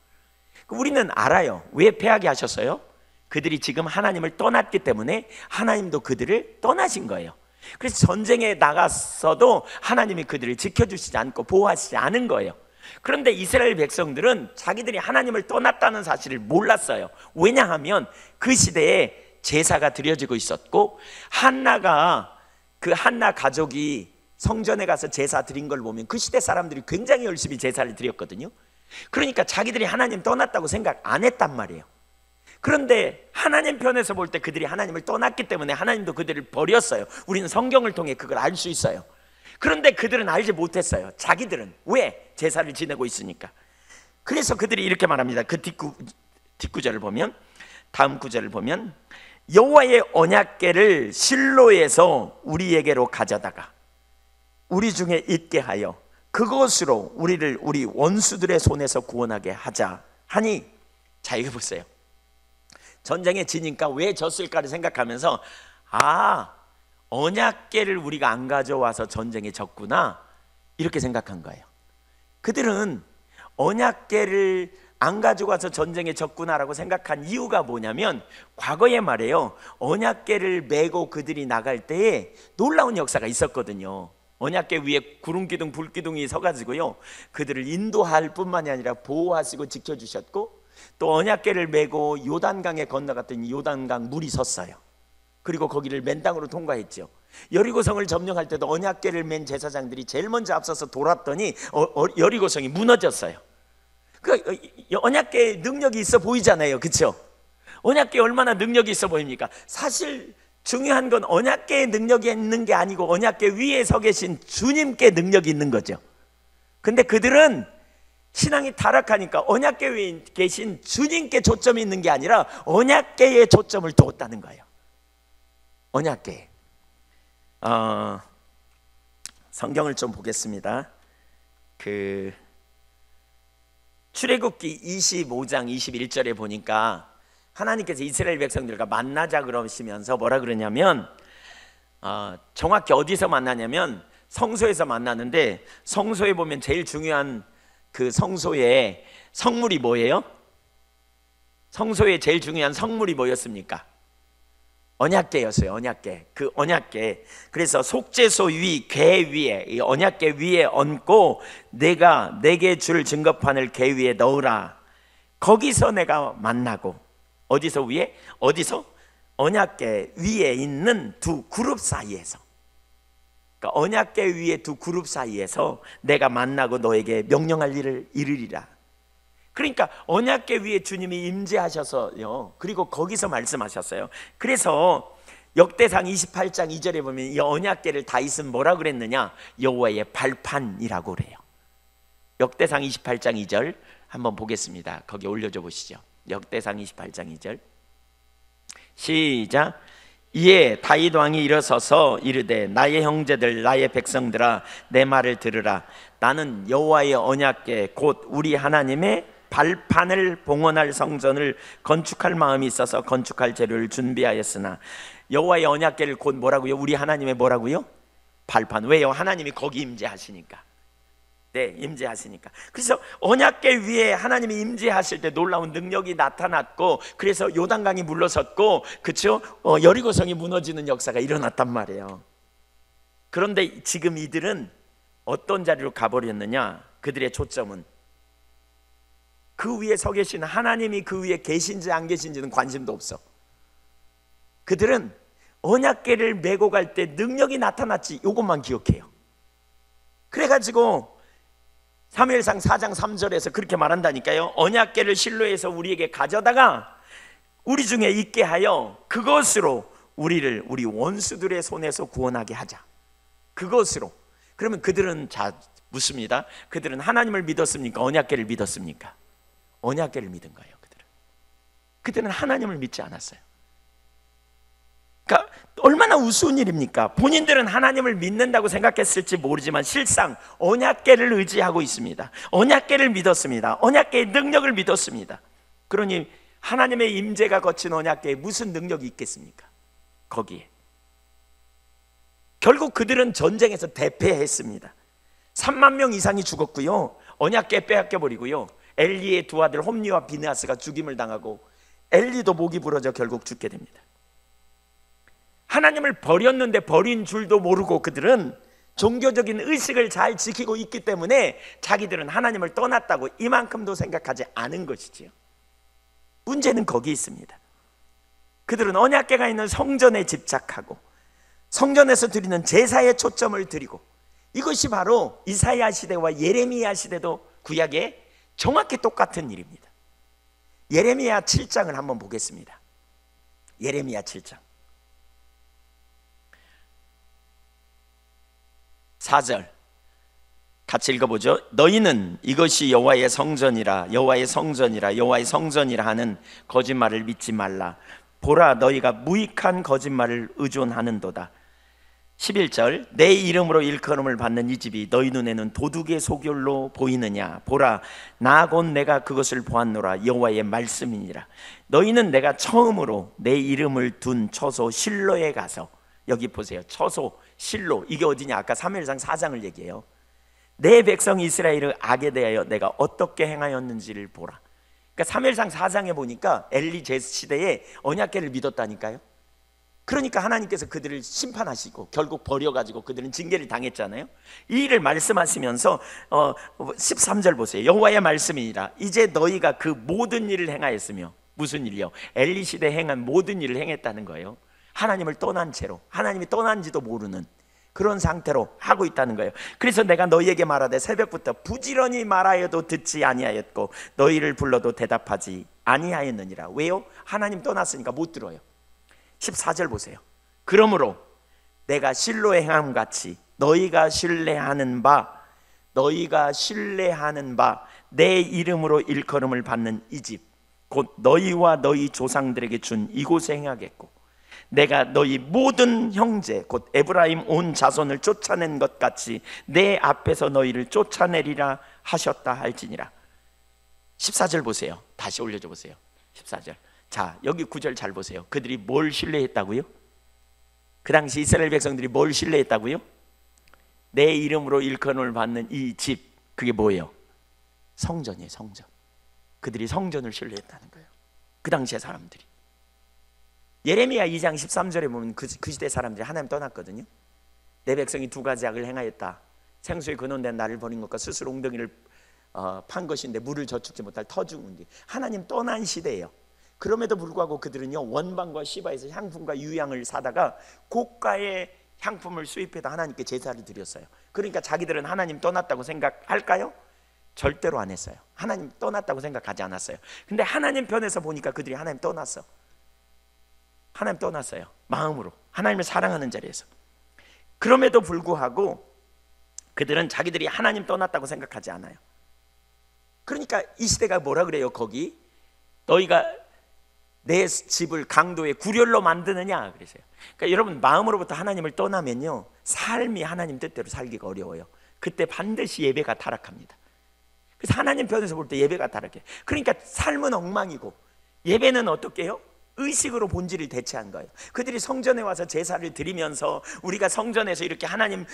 우리는 알아요. 왜 패하게 하셨어요? 그들이 지금 하나님을 떠났기 때문에 하나님도 그들을 떠나신 거예요. 그래서 전쟁에 나갔어도 하나님이 그들을 지켜주시지 않고 보호하시지 않은 거예요. 그런데 이스라엘 백성들은 자기들이 하나님을 떠났다는 사실을 몰랐어요. 왜냐하면 그 시대에 제사가 드려지고 있었고, 한나가 그 한나 가족이 성전에 가서 제사 드린 걸 보면 그 시대 사람들이 굉장히 열심히 제사를 드렸거든요. 그러니까 자기들이 하나님 떠났다고 생각 안 했단 말이에요. 그런데 하나님 편에서 볼 때 그들이 하나님을 떠났기 때문에 하나님도 그들을 버렸어요. 우리는 성경을 통해 그걸 알 수 있어요. 그런데 그들은 알지 못했어요. 자기들은. 왜? 제사를 지내고 있으니까. 그래서 그들이 이렇게 말합니다. 그 뒷구절을 보면, 다음 구절을 보면, 여호와의 언약궤를 실로에서 우리에게로 가져다가 우리 중에 있게 하여 그것으로 우리를 우리 원수들의 손에서 구원하게 하자 하니. 자, 이거 보세요. 전쟁에 지니까 왜 졌을까를 생각하면서, 언약궤를 우리가 안 가져와서 전쟁에 졌구나, 이렇게 생각한 거예요. 그들은 언약궤를 안 가져가서 전쟁에 졌구나라고 생각한 이유가 뭐냐면, 과거에 말이에요, 언약궤를 메고 그들이 나갈 때에 놀라운 역사가 있었거든요. 언약궤 위에 구름기둥 불기둥이 서가지고요, 그들을 인도할 뿐만이 아니라 보호하시고 지켜주셨고, 또 언약궤를 메고 요단강에 건너갔더니 요단강 물이 섰어요. 그리고 거기를 맨땅으로 통과했죠. 여리고성을 점령할 때도 언약궤를 맨 제사장들이 제일 먼저 앞서서 돌았더니 여리고성이 무너졌어요. 그 언약궤에 능력이 있어 보이잖아요, 그렇죠? 언약궤에 얼마나 능력이 있어 보입니까? 사실 중요한 건 언약궤에 능력이 있는 게 아니고 언약궤 위에 서 계신 주님께 능력이 있는 거죠. 근데 그들은 신앙이 타락하니까 언약궤 위에 계신 주님께 초점이 있는 게 아니라 언약궤에 초점을 두었다는 거예요. 언약궤. 성경을 좀 보겠습니다. 출애굽기 25장 21절에 보니까 하나님께서 이스라엘 백성들과 만나자 그러시면서 뭐라 그러냐면, 정확히 어디서 만나냐면 성소에서 만나는데, 성소에 보면 제일 중요한 그 성소의 성물이 뭐예요? 성소의 제일 중요한 성물이 뭐였습니까? 언약궤였어요. 언약궤. 그 언약궤. 그래서 속죄소 위, 궤 위에, 이 언약궤 위에 얹고 내가 내게 줄 증거판을 궤 위에 넣으라. 거기서 내가 만나고. 어디서 위에? 어디서? 언약궤 위에 있는 두 그룹 사이에서. 그러니까 언약궤 위에 두 그룹 사이에서 내가 만나고 너에게 명령할 일을 이르리라. 그러니까 언약궤 위에 주님이 임재하셔서요, 그리고 거기서 말씀하셨어요. 그래서 역대상 28장 2절에 보면 이 언약궤를 다윗은 뭐라 그랬느냐? 여호와의 발판이라고 그래요. 역대상 28장 2절 한번 보겠습니다. 거기 올려줘 보시죠. 역대상 28장 2절 시작. 이에 다윗 왕이 일어서서 이르되 나의 형제들 나의 백성들아 내 말을 들으라. 나는 여호와의 언약궤 곧 우리 하나님의 발판을 봉헌할 성전을 건축할 마음이 있어서 건축할 재료를 준비하였으나. 여호와의 언약궤를 곧 뭐라고요? 우리 하나님의 뭐라고요? 발판. 왜요? 하나님이 거기 임재하시니까. 네, 임재하시니까. 그래서 언약궤 위에 하나님이 임재하실 때 놀라운 능력이 나타났고, 그래서 요단강이 물러섰고, 그렇죠? 여리고성이 무너지는 역사가 일어났단 말이에요. 그런데 지금 이들은 어떤 자리로 가버렸느냐? 그들의 초점은 그 위에 서 계신 하나님이 그 위에 계신지 안 계신지는 관심도 없어. 그들은 언약궤를 메고 갈 때 능력이 나타났지, 이것만 기억해요. 그래가지고 사무엘상 4장 3절에서 그렇게 말한다니까요. 언약궤를 실로에서 우리에게 가져다가 우리 중에 있게 하여 그것으로 우리를 우리 원수들의 손에서 구원하게 하자. 그것으로. 그러면 그들은 묻습니다. 그들은 하나님을 믿었습니까? 언약궤를 믿었습니까? 언약궤를 믿은 거예요. 그들은 하나님을 믿지 않았어요. 그러니까 얼마나 우스운 일입니까? 본인들은 하나님을 믿는다고 생각했을지 모르지만 실상 언약궤를 의지하고 있습니다. 언약궤를 믿었습니다. 언약궤의 능력을 믿었습니다. 그러니 하나님의 임재가 거친 언약궤에 무슨 능력이 있겠습니까? 거기에. 결국 그들은 전쟁에서 대패했습니다. 3만 명 이상이 죽었고요, 언약궤 빼앗겨버리고요, 엘리의 두 아들 홈리와 비느하스가 죽임을 당하고 엘리도 목이 부러져 결국 죽게 됩니다. 하나님을 버렸는데 버린 줄도 모르고 그들은 종교적인 의식을 잘 지키고 있기 때문에 자기들은 하나님을 떠났다고 이만큼도 생각하지 않은 것이지요. 문제는 거기 있습니다. 그들은 언약궤가 있는 성전에 집착하고 성전에서 드리는 제사에 초점을 드리고, 이것이 바로 이사야 시대와 예레미야 시대도 구약에 정확히 똑같은 일입니다. 예레미야 7장을 한번 보겠습니다. 예레미야 7장 4절 같이 읽어보죠. 너희는 이것이 여호와의 성전이라 여호와의 성전이라 여호와의 성전이라 하는 거짓말을 믿지 말라. 보라, 너희가 무익한 거짓말을 의존하는도다. 11절 내 이름으로 일컬음을 받는 이 집이 너희 눈에는 도둑의 소굴로 보이느냐. 보라, 나 곧 내가 그것을 보았노라. 여호와의 말씀이니라. 너희는 내가 처음으로 내 이름을 둔 처소 실로에 가서, 여기 보세요. 처소 실로, 이게 어디냐? 아까 사무엘상 4장을 얘기해요. 내 백성 이스라엘의 악에 대하여 내가 어떻게 행하였는지를 보라. 그러니까 사무엘상 4장에 보니까 엘리 제 시대에 언약궤를 믿었다니까요. 그러니까 하나님께서 그들을 심판하시고 결국 버려가지고 그들은 징계를 당했잖아요. 이 일을 말씀하시면서 13절 보세요. 여호와의 말씀이니라. 이제 너희가 그 모든 일을 행하였으며, 무슨 일이요? 엘리 시대에 행한 모든 일을 행했다는 거예요. 하나님을 떠난 채로, 하나님이 떠난지도 모르는 그런 상태로 하고 있다는 거예요. 그래서 내가 너희에게 말하되 새벽부터 부지런히 말하여도 듣지 아니하였고 너희를 불러도 대답하지 아니하였느니라. 왜요? 하나님 떠났으니까 못 들어요. 14절 보세요. 그러므로 내가 실로에 행함 같이 너희가 신뢰하는 바 내 이름으로 일컬음을 받는 이 집 곧 너희와 너희 조상들에게 준 이곳에 행하겠고, 내가 너희 모든 형제 곧 에브라임 온 자손을 쫓아낸 것 같이 내 앞에서 너희를 쫓아내리라 하셨다 할지니라. 14절 보세요. 다시 올려줘 보세요. 14절. 자, 여기 9절 잘 보세요. 그들이 뭘 신뢰했다고요? 그 당시 이스라엘 백성들이 뭘 신뢰했다고요? 내 이름으로 일컬음을 받는 이 집, 그게 뭐예요? 성전이에요. 성전. 그들이 성전을 신뢰했다는 거예요. 그 당시의 사람들이. 예레미야 2장 13절에 보면 그 시대 사람들이 하나님 떠났거든요. 내 백성이 두 가지 악을 행하였다. 생수의 근원된 나를 버린 것과 스스로 웅덩이를 판 것인데 물을 저축지 못할 터죽은지. 하나님 떠난 시대예요. 그럼에도 불구하고 그들은요, 원방과 시바에서 향품과 유향을 사다가 고가의 향품을 수입해서 하나님께 제사를 드렸어요. 그러니까 자기들은 하나님 떠났다고 생각할까요? 절대로 안 했어요. 하나님 떠났다고 생각하지 않았어요. 근데 하나님 편에서 보니까 그들이 하나님 떠났어. 하나님 떠났어요. 마음으로 하나님을 사랑하는 자리에서. 그럼에도 불구하고 그들은 자기들이 하나님 떠났다고 생각하지 않아요. 그러니까 이 시대가 뭐라 그래요? 거기 너희가 내 집을 강도의 구렬로 만드느냐 그러세요. 그러니까 여러분, 마음으로부터 하나님을 떠나면요, 삶이 하나님 뜻대로 살기가 어려워요. 그때 반드시 예배가 타락합니다. 그래서 하나님 편에서 볼 때 예배가 타락해. 그러니까 삶은 엉망이고 예배는 어떻게 해요? 의식으로 본질을 대체한 거예요. 그들이 성전에 와서 제사를 드리면서 우리가 성전에서 이렇게 하나님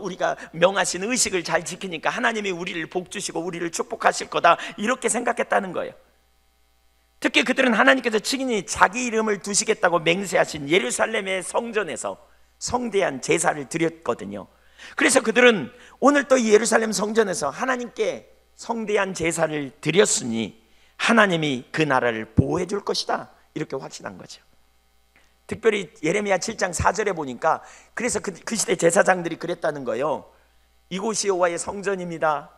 우리가 명하신 의식을 잘 지키니까 하나님이 우리를 복 주시고 우리를 축복하실 거다, 이렇게 생각했다는 거예요. 특히 그들은 하나님께서 친히 자기 이름을 두시겠다고 맹세하신 예루살렘의 성전에서 성대한 제사를 드렸거든요. 그래서 그들은 오늘 또 이 예루살렘 성전에서 하나님께 성대한 제사를 드렸으니 하나님이 그 나라를 보호해 줄 것이다, 이렇게 확신한 거죠. 특별히 예레미야 7장 4절에 보니까 그래서 그 시대 제사장들이 그랬다는 거예요. 이곳이 여호와의 성전입니다.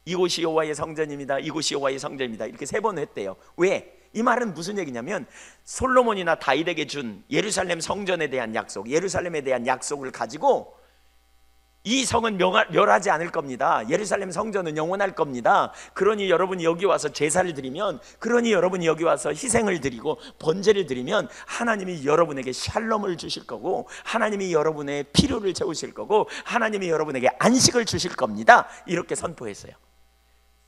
이곳이 여호와의 성전입니다. 이곳이 여호와의 성전입니다. 이렇게 3번 했대요. 왜? 이 말은 무슨 얘기냐면 솔로몬이나 다윗에게 준 예루살렘 성전에 대한 약속, 예루살렘에 대한 약속을 가지고 이 성은 멸하지 않을 겁니다. 예루살렘 성전은 영원할 겁니다. 그러니 여러분이 여기 와서 제사를 드리면, 그러니 여러분이 여기 와서 희생을 드리고 번제를 드리면 하나님이 여러분에게 샬롬을 주실 거고, 하나님이 여러분의 필요를 채우실 거고, 하나님이 여러분에게 안식을 주실 겁니다. 이렇게 선포했어요.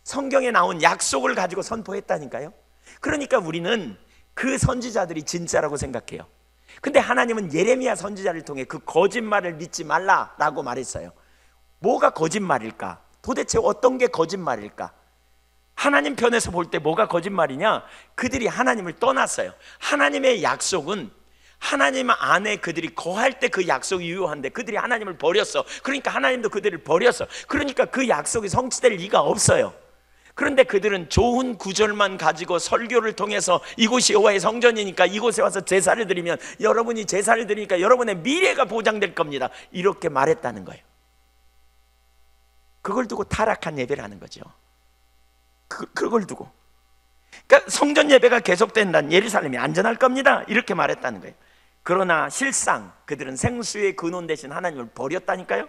성경에 나온 약속을 가지고 선포했다니까요. 그러니까 우리는 그 선지자들이 진짜라고 생각해요. 근데 하나님은 예레미야 선지자를 통해 그 거짓말을 믿지 말라라고 말했어요. 뭐가 거짓말일까? 도대체 어떤 게 거짓말일까? 하나님 편에서 볼 때 뭐가 거짓말이냐? 그들이 하나님을 떠났어요. 하나님의 약속은 하나님 안에 그들이 거할 때 그 약속이 유효한데 그들이 하나님을 버렸어. 그러니까 하나님도 그들을 버렸어. 그러니까 그 약속이 성취될 리가 없어요. 그런데 그들은 좋은 구절만 가지고 설교를 통해서 이곳이 여호와의 성전이니까 이곳에 와서 제사를 드리면, 여러분이 제사를 드리니까 여러분의 미래가 보장될 겁니다, 이렇게 말했다는 거예요. 그걸 두고 타락한 예배를 하는 거죠. 그걸 두고, 그러니까 성전 예배가 계속된다면 예루살렘이 안전할 겁니다, 이렇게 말했다는 거예요. 그러나 실상 그들은 생수의 근원 대신 하나님을 버렸다니까요.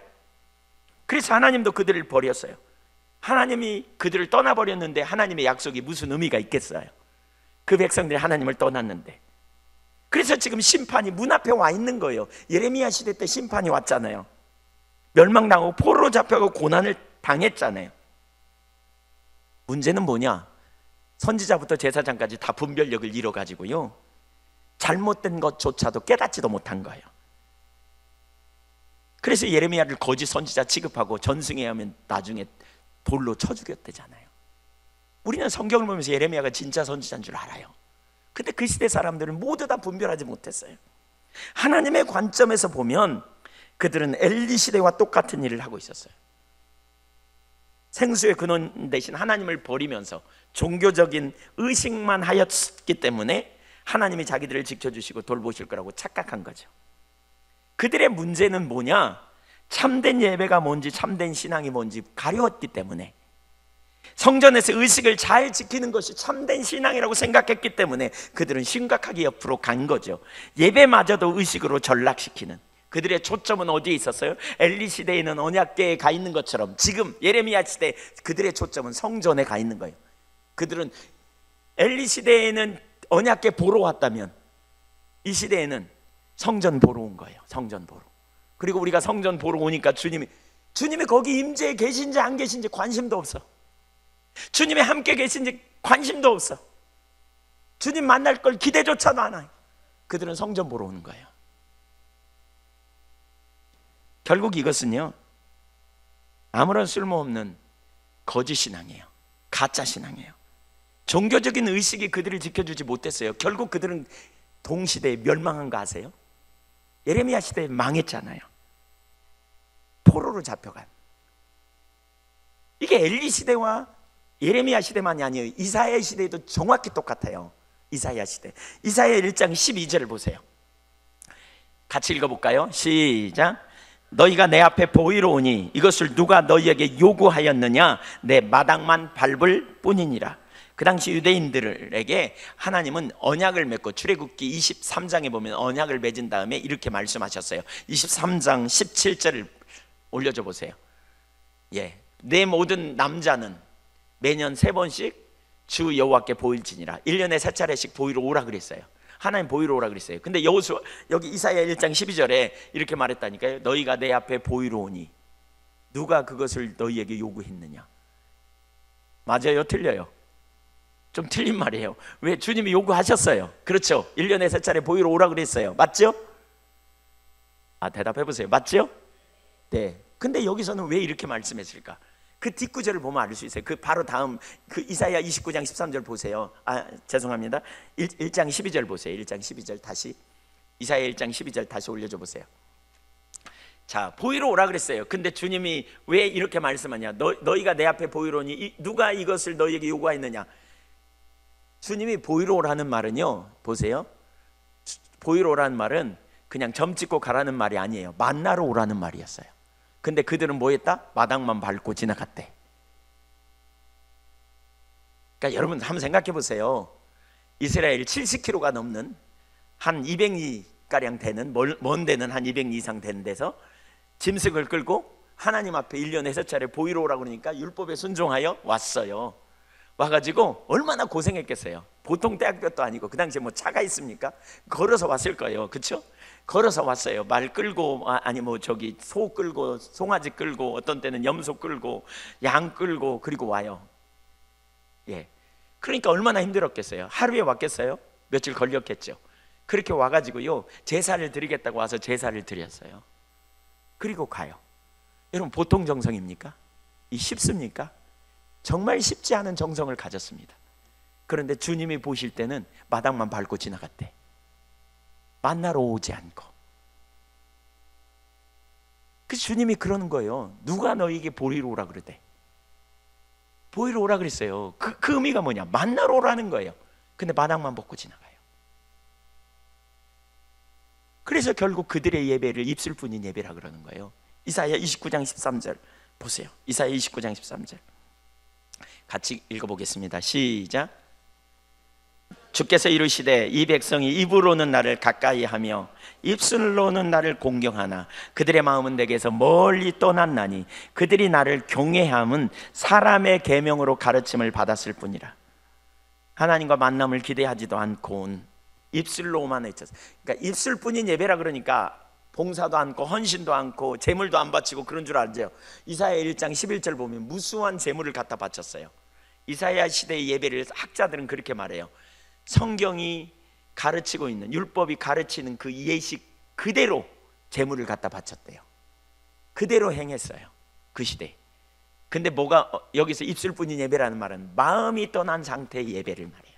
그래서 하나님도 그들을 버렸어요. 하나님이 그들을 떠나버렸는데 하나님의 약속이 무슨 의미가 있겠어요? 그 백성들이 하나님을 떠났는데. 그래서 지금 심판이 문 앞에 와 있는 거예요. 예레미야 시대 때 심판이 왔잖아요. 멸망당하고 포로로 잡혀가고 고난을 당했잖아요. 문제는 뭐냐? 선지자부터 제사장까지 다 분별력을 잃어가지고요, 잘못된 것조차도 깨닫지도 못한 거예요. 그래서 예레미야를 거짓 선지자 취급하고 전승해야 하면 나중에 돌로 쳐 죽였대잖아요. 우리는 성경을 보면서 예레미야가 진짜 선지자인 줄 알아요. 근데 그 시대 사람들은 모두 다 분별하지 못했어요. 하나님의 관점에서 보면 그들은 엘리 시대와 똑같은 일을 하고 있었어요. 생수의 근원 대신 하나님을 버리면서 종교적인 의식만 하였기 때문에 하나님이 자기들을 지켜주시고 돌보실 거라고 착각한 거죠. 그들의 문제는 뭐냐? 참된 예배가 뭔지 참된 신앙이 뭔지 가려웠기 때문에, 성전에서 의식을 잘 지키는 것이 참된 신앙이라고 생각했기 때문에 그들은 심각하게 옆으로 간 거죠. 예배마저도 의식으로 전락시키는, 그들의 초점은 어디에 있었어요? 엘리 시대에는 언약궤에 가 있는 것처럼 지금 예레미야 시대 그들의 초점은 성전에 가 있는 거예요. 그들은 엘리 시대에는 언약궤 보러 왔다면 이 시대에는 성전 보러 온 거예요. 성전 보러. 그리고 우리가 성전 보러 오니까 주님이 거기 임재에 계신지 안 계신지 관심도 없어. 주님이 함께 계신지 관심도 없어. 주님 만날 걸 기대조차도 안 해요. 그들은 성전 보러 오는 거예요. 결국 이것은요, 아무런 쓸모없는 거짓 신앙이에요. 가짜 신앙이에요. 종교적인 의식이 그들을 지켜주지 못했어요. 결국 그들은 동시대에 멸망한 거 아세요? 예레미야 시대에 망했잖아요. 포로로 잡혀간. 이게 엘리 시대와 예레미야 시대만이 아니에요. 이사야 시대에도 정확히 똑같아요. 이사야 시대. 이사야 1장 12절을 보세요. 같이 읽어볼까요? 시작. 너희가 내 앞에 보이러 오니 이것을 누가 너희에게 요구하였느냐? 내 마당만 밟을 뿐이니라. 그 당시 유대인들에게 하나님은 언약을 맺고, 출애굽기 23장에 보면 언약을 맺은 다음에 이렇게 말씀하셨어요. 23장 17절을 올려줘 보세요. 예, 내 모든 남자는 매년 3번씩 주 여호와께 보일지니라. 1년에 3차례씩 보이러 오라 그랬어요. 하나님 보이러 오라 그랬어요. 근데 여기 이사야 1장 12절에 이렇게 말했다니까요. 너희가 내 앞에 보이러 오니 누가 그것을 너희에게 요구했느냐? 맞아요, 틀려요? 좀 틀린 말이에요. 왜? 주님이 요구하셨어요. 그렇죠? 1년에 3차례 보이러 오라 그랬어요. 맞죠? 대답해 보세요. 맞죠? 네. 근데 여기서는 왜 이렇게 말씀했을까? 그 뒷구절을 보면 알 수 있어요. 그 바로 다음 그 이사야 29장 13절 보세요. 죄송합니다. 1장 12절 보세요. 1장 12절 다시, 이사야 1장 12절 다시 올려줘 보세요. 자, 보이러 오라 그랬어요. 근데 주님이 왜 이렇게 말씀하냐? 너희가 내 앞에 보이러 오니 누가 이것을 너희에게 요구하였느냐? 주님이 보이러 오라는 말은요, 보세요, 보이러 오라는 말은 그냥 점 찍고 가라는 말이 아니에요. 만나러 오라는 말이었어요. 근데 그들은 뭐 했다? 마당만 밟고 지나갔대. 그러니까 여러분 한번 생각해 보세요. 이스라엘 70km가 넘는 한 200리가량 되는, 먼 데는 한 200리 이상 되는 데서 짐승을 끌고 하나님 앞에 1년에 3차례 보이러 오라고 그러니까 율법에 순종하여 왔어요. 와가지고 얼마나 고생했겠어요. 보통 대학교도 아니고, 그 당시에 뭐 차가 있습니까? 걸어서 왔을 거예요. 그렇죠? 걸어서 왔어요. 말 끌고, 소 끌고, 송아지 끌고, 어떤 때는 염소 끌고, 양 끌고, 그리고 와요. 예. 그러니까 얼마나 힘들었겠어요. 하루에 왔겠어요? 며칠 걸렸겠죠. 그렇게 와가지고요, 제사를 드리겠다고 와서 제사를 드렸어요. 그리고 가요. 여러분, 보통 정성입니까? 쉽습니까? 정말 쉽지 않은 정성을 가졌습니다. 그런데 주님이 보실 때는 마당만 밟고 지나갔대. 만나러 오지 않고. 그 주님이 그러는 거예요. 누가 너에게 보리로 오라 그러대? 보이러 오라 그랬어요. 그 의미가 뭐냐? 만나러 오라는 거예요. 근데 마당만 벗고 지나가요. 그래서 결국 그들의 예배를 입술뿐인 예배라 그러는 거예요. 이사야 29장 13절 보세요. 이사야 29장 13절 같이 읽어보겠습니다. 시작. 주께서 이르시되 이 백성이 입으로는 나를 가까이하며 입술로는 나를 공경하나 그들의 마음은 내게서 멀리 떠났나니 그들이 나를 경외함은 사람의 계명으로 가르침을 받았을 뿐이라. 하나님과 만남을 기대하지도 않고 입술로만 했죠. 그러니까 입술뿐인 예배라 그러니까 봉사도 않고 헌신도 않고 제물도 안 바치고 그런 줄 알죠. 이사야 1장 11절 보면 무수한 제물을 갖다 바쳤어요. 이사야 시대의 예배를 학자들은 그렇게 말해요. 성경이 가르치고 있는, 율법이 가르치는 그 예식 그대로 제물을 갖다 바쳤대요. 그대로 행했어요, 그 시대. 근데 뭐가 여기서 입술뿐인 예배라는 말은 마음이 떠난 상태의 예배를 말해요.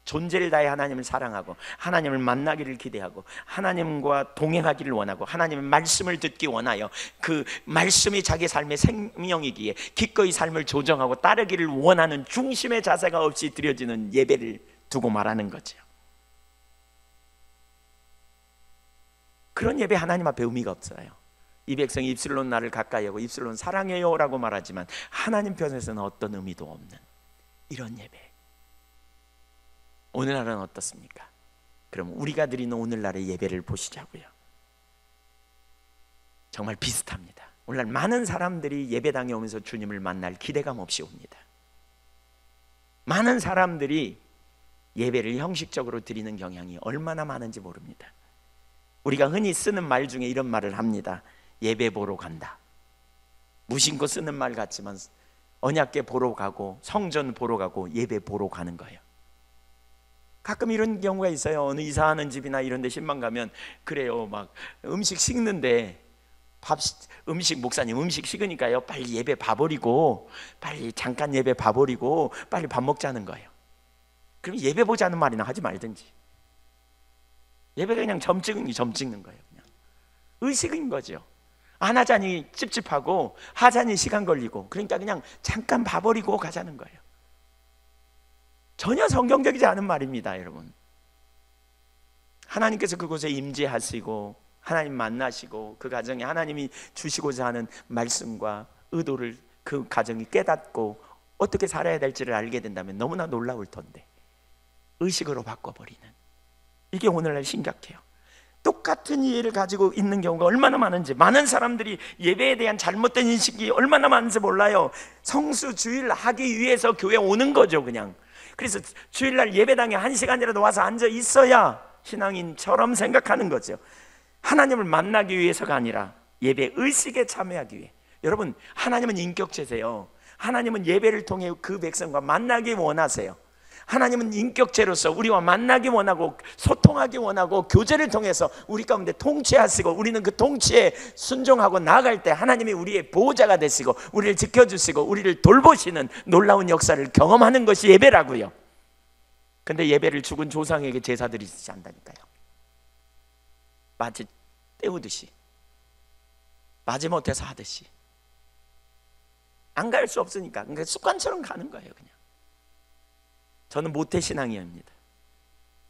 존재를 다해 하나님을 사랑하고 하나님을 만나기를 기대하고 하나님과 동행하기를 원하고 하나님의 말씀을 듣기 원하여 그 말씀이 자기 삶의 생명이기에 기꺼이 삶을 조정하고 따르기를 원하는 중심의 자세가 없이 드려지는 예배를 두고 말하는 거죠. 그런 예배 하나님 앞에 의미가 없어요. 이 백성이 입술로는 나를 가까이 하고 입술로는 사랑해요 라고 말하지만 하나님 편에서는 어떤 의미도 없는 이런 예배. 오늘날은 어떻습니까? 그럼 우리가 드리는 오늘날의 예배를 보시자고요. 정말 비슷합니다. 오늘날 많은 사람들이 예배당에 오면서 주님을 만날 기대감 없이 옵니다. 많은 사람들이 예배를 형식적으로 드리는 경향이 얼마나 많은지 모릅니다. 우리가 흔히 쓰는 말 중에 이런 말을 합니다. 예배 보러 간다. 무심코 쓰는 말 같지만 언약궤 보러 가고 성전 보러 가고 예배 보러 가는 거예요. 가끔 이런 경우가 있어요. 어느 이사하는 집이나 이런 데 신방 가면 그래요. 막 음식 식는데 음식 목사님 음식 식으니까요. 빨리 예배 봐버리고 빨리 잠깐 예배 봐버리고 빨리 밥 먹자는 거예요. 그럼 예배 보자는 말이나 하지 말든지. 예배가 그냥 점 찍는 거예요. 그냥 의식인 거죠. 안 하자니 찝찝하고 하자니 시간 걸리고 그러니까 그냥 잠깐 봐버리고 가자는 거예요. 전혀 성경적이지 않은 말입니다, 여러분. 하나님께서 그곳에 임재하시고 하나님 만나시고 그 가정에 하나님이 주시고자 하는 말씀과 의도를 그 가정이 깨닫고 어떻게 살아야 될지를 알게 된다면 너무나 놀라울 텐데 의식으로 바꿔버리는, 이게 오늘날 심각해요. 똑같은 이해를 가지고 있는 경우가 얼마나 많은지, 많은 사람들이 예배에 대한 잘못된 인식이 얼마나 많은지 몰라요. 성수 주일 하기 위해서 교회 오는 거죠, 그냥. 그래서 주일날 예배당에 1시간이라도 와서 앉아 있어야 신앙인처럼 생각하는 거죠. 하나님을 만나기 위해서가 아니라 예배 의식에 참여하기 위해. 여러분, 하나님은 인격체세요. 하나님은 예배를 통해 그 백성과 만나기 원하세요. 하나님은 인격체로서 우리와 만나기 원하고 소통하기 원하고 교제를 통해서 우리 가운데 통치하시고 우리는 그 통치에 순종하고 나아갈 때 하나님이 우리의 보호자가 되시고 우리를 지켜주시고 우리를 돌보시는 놀라운 역사를 경험하는 것이 예배라고요. 근데 예배를 죽은 조상에게 제사들이 있지 않다니까요. 마치 때우듯이 마지못해서 하듯이 안 갈 수 없으니까 그러니까 습관처럼 가는 거예요. 그냥 저는 모태신앙이입니다.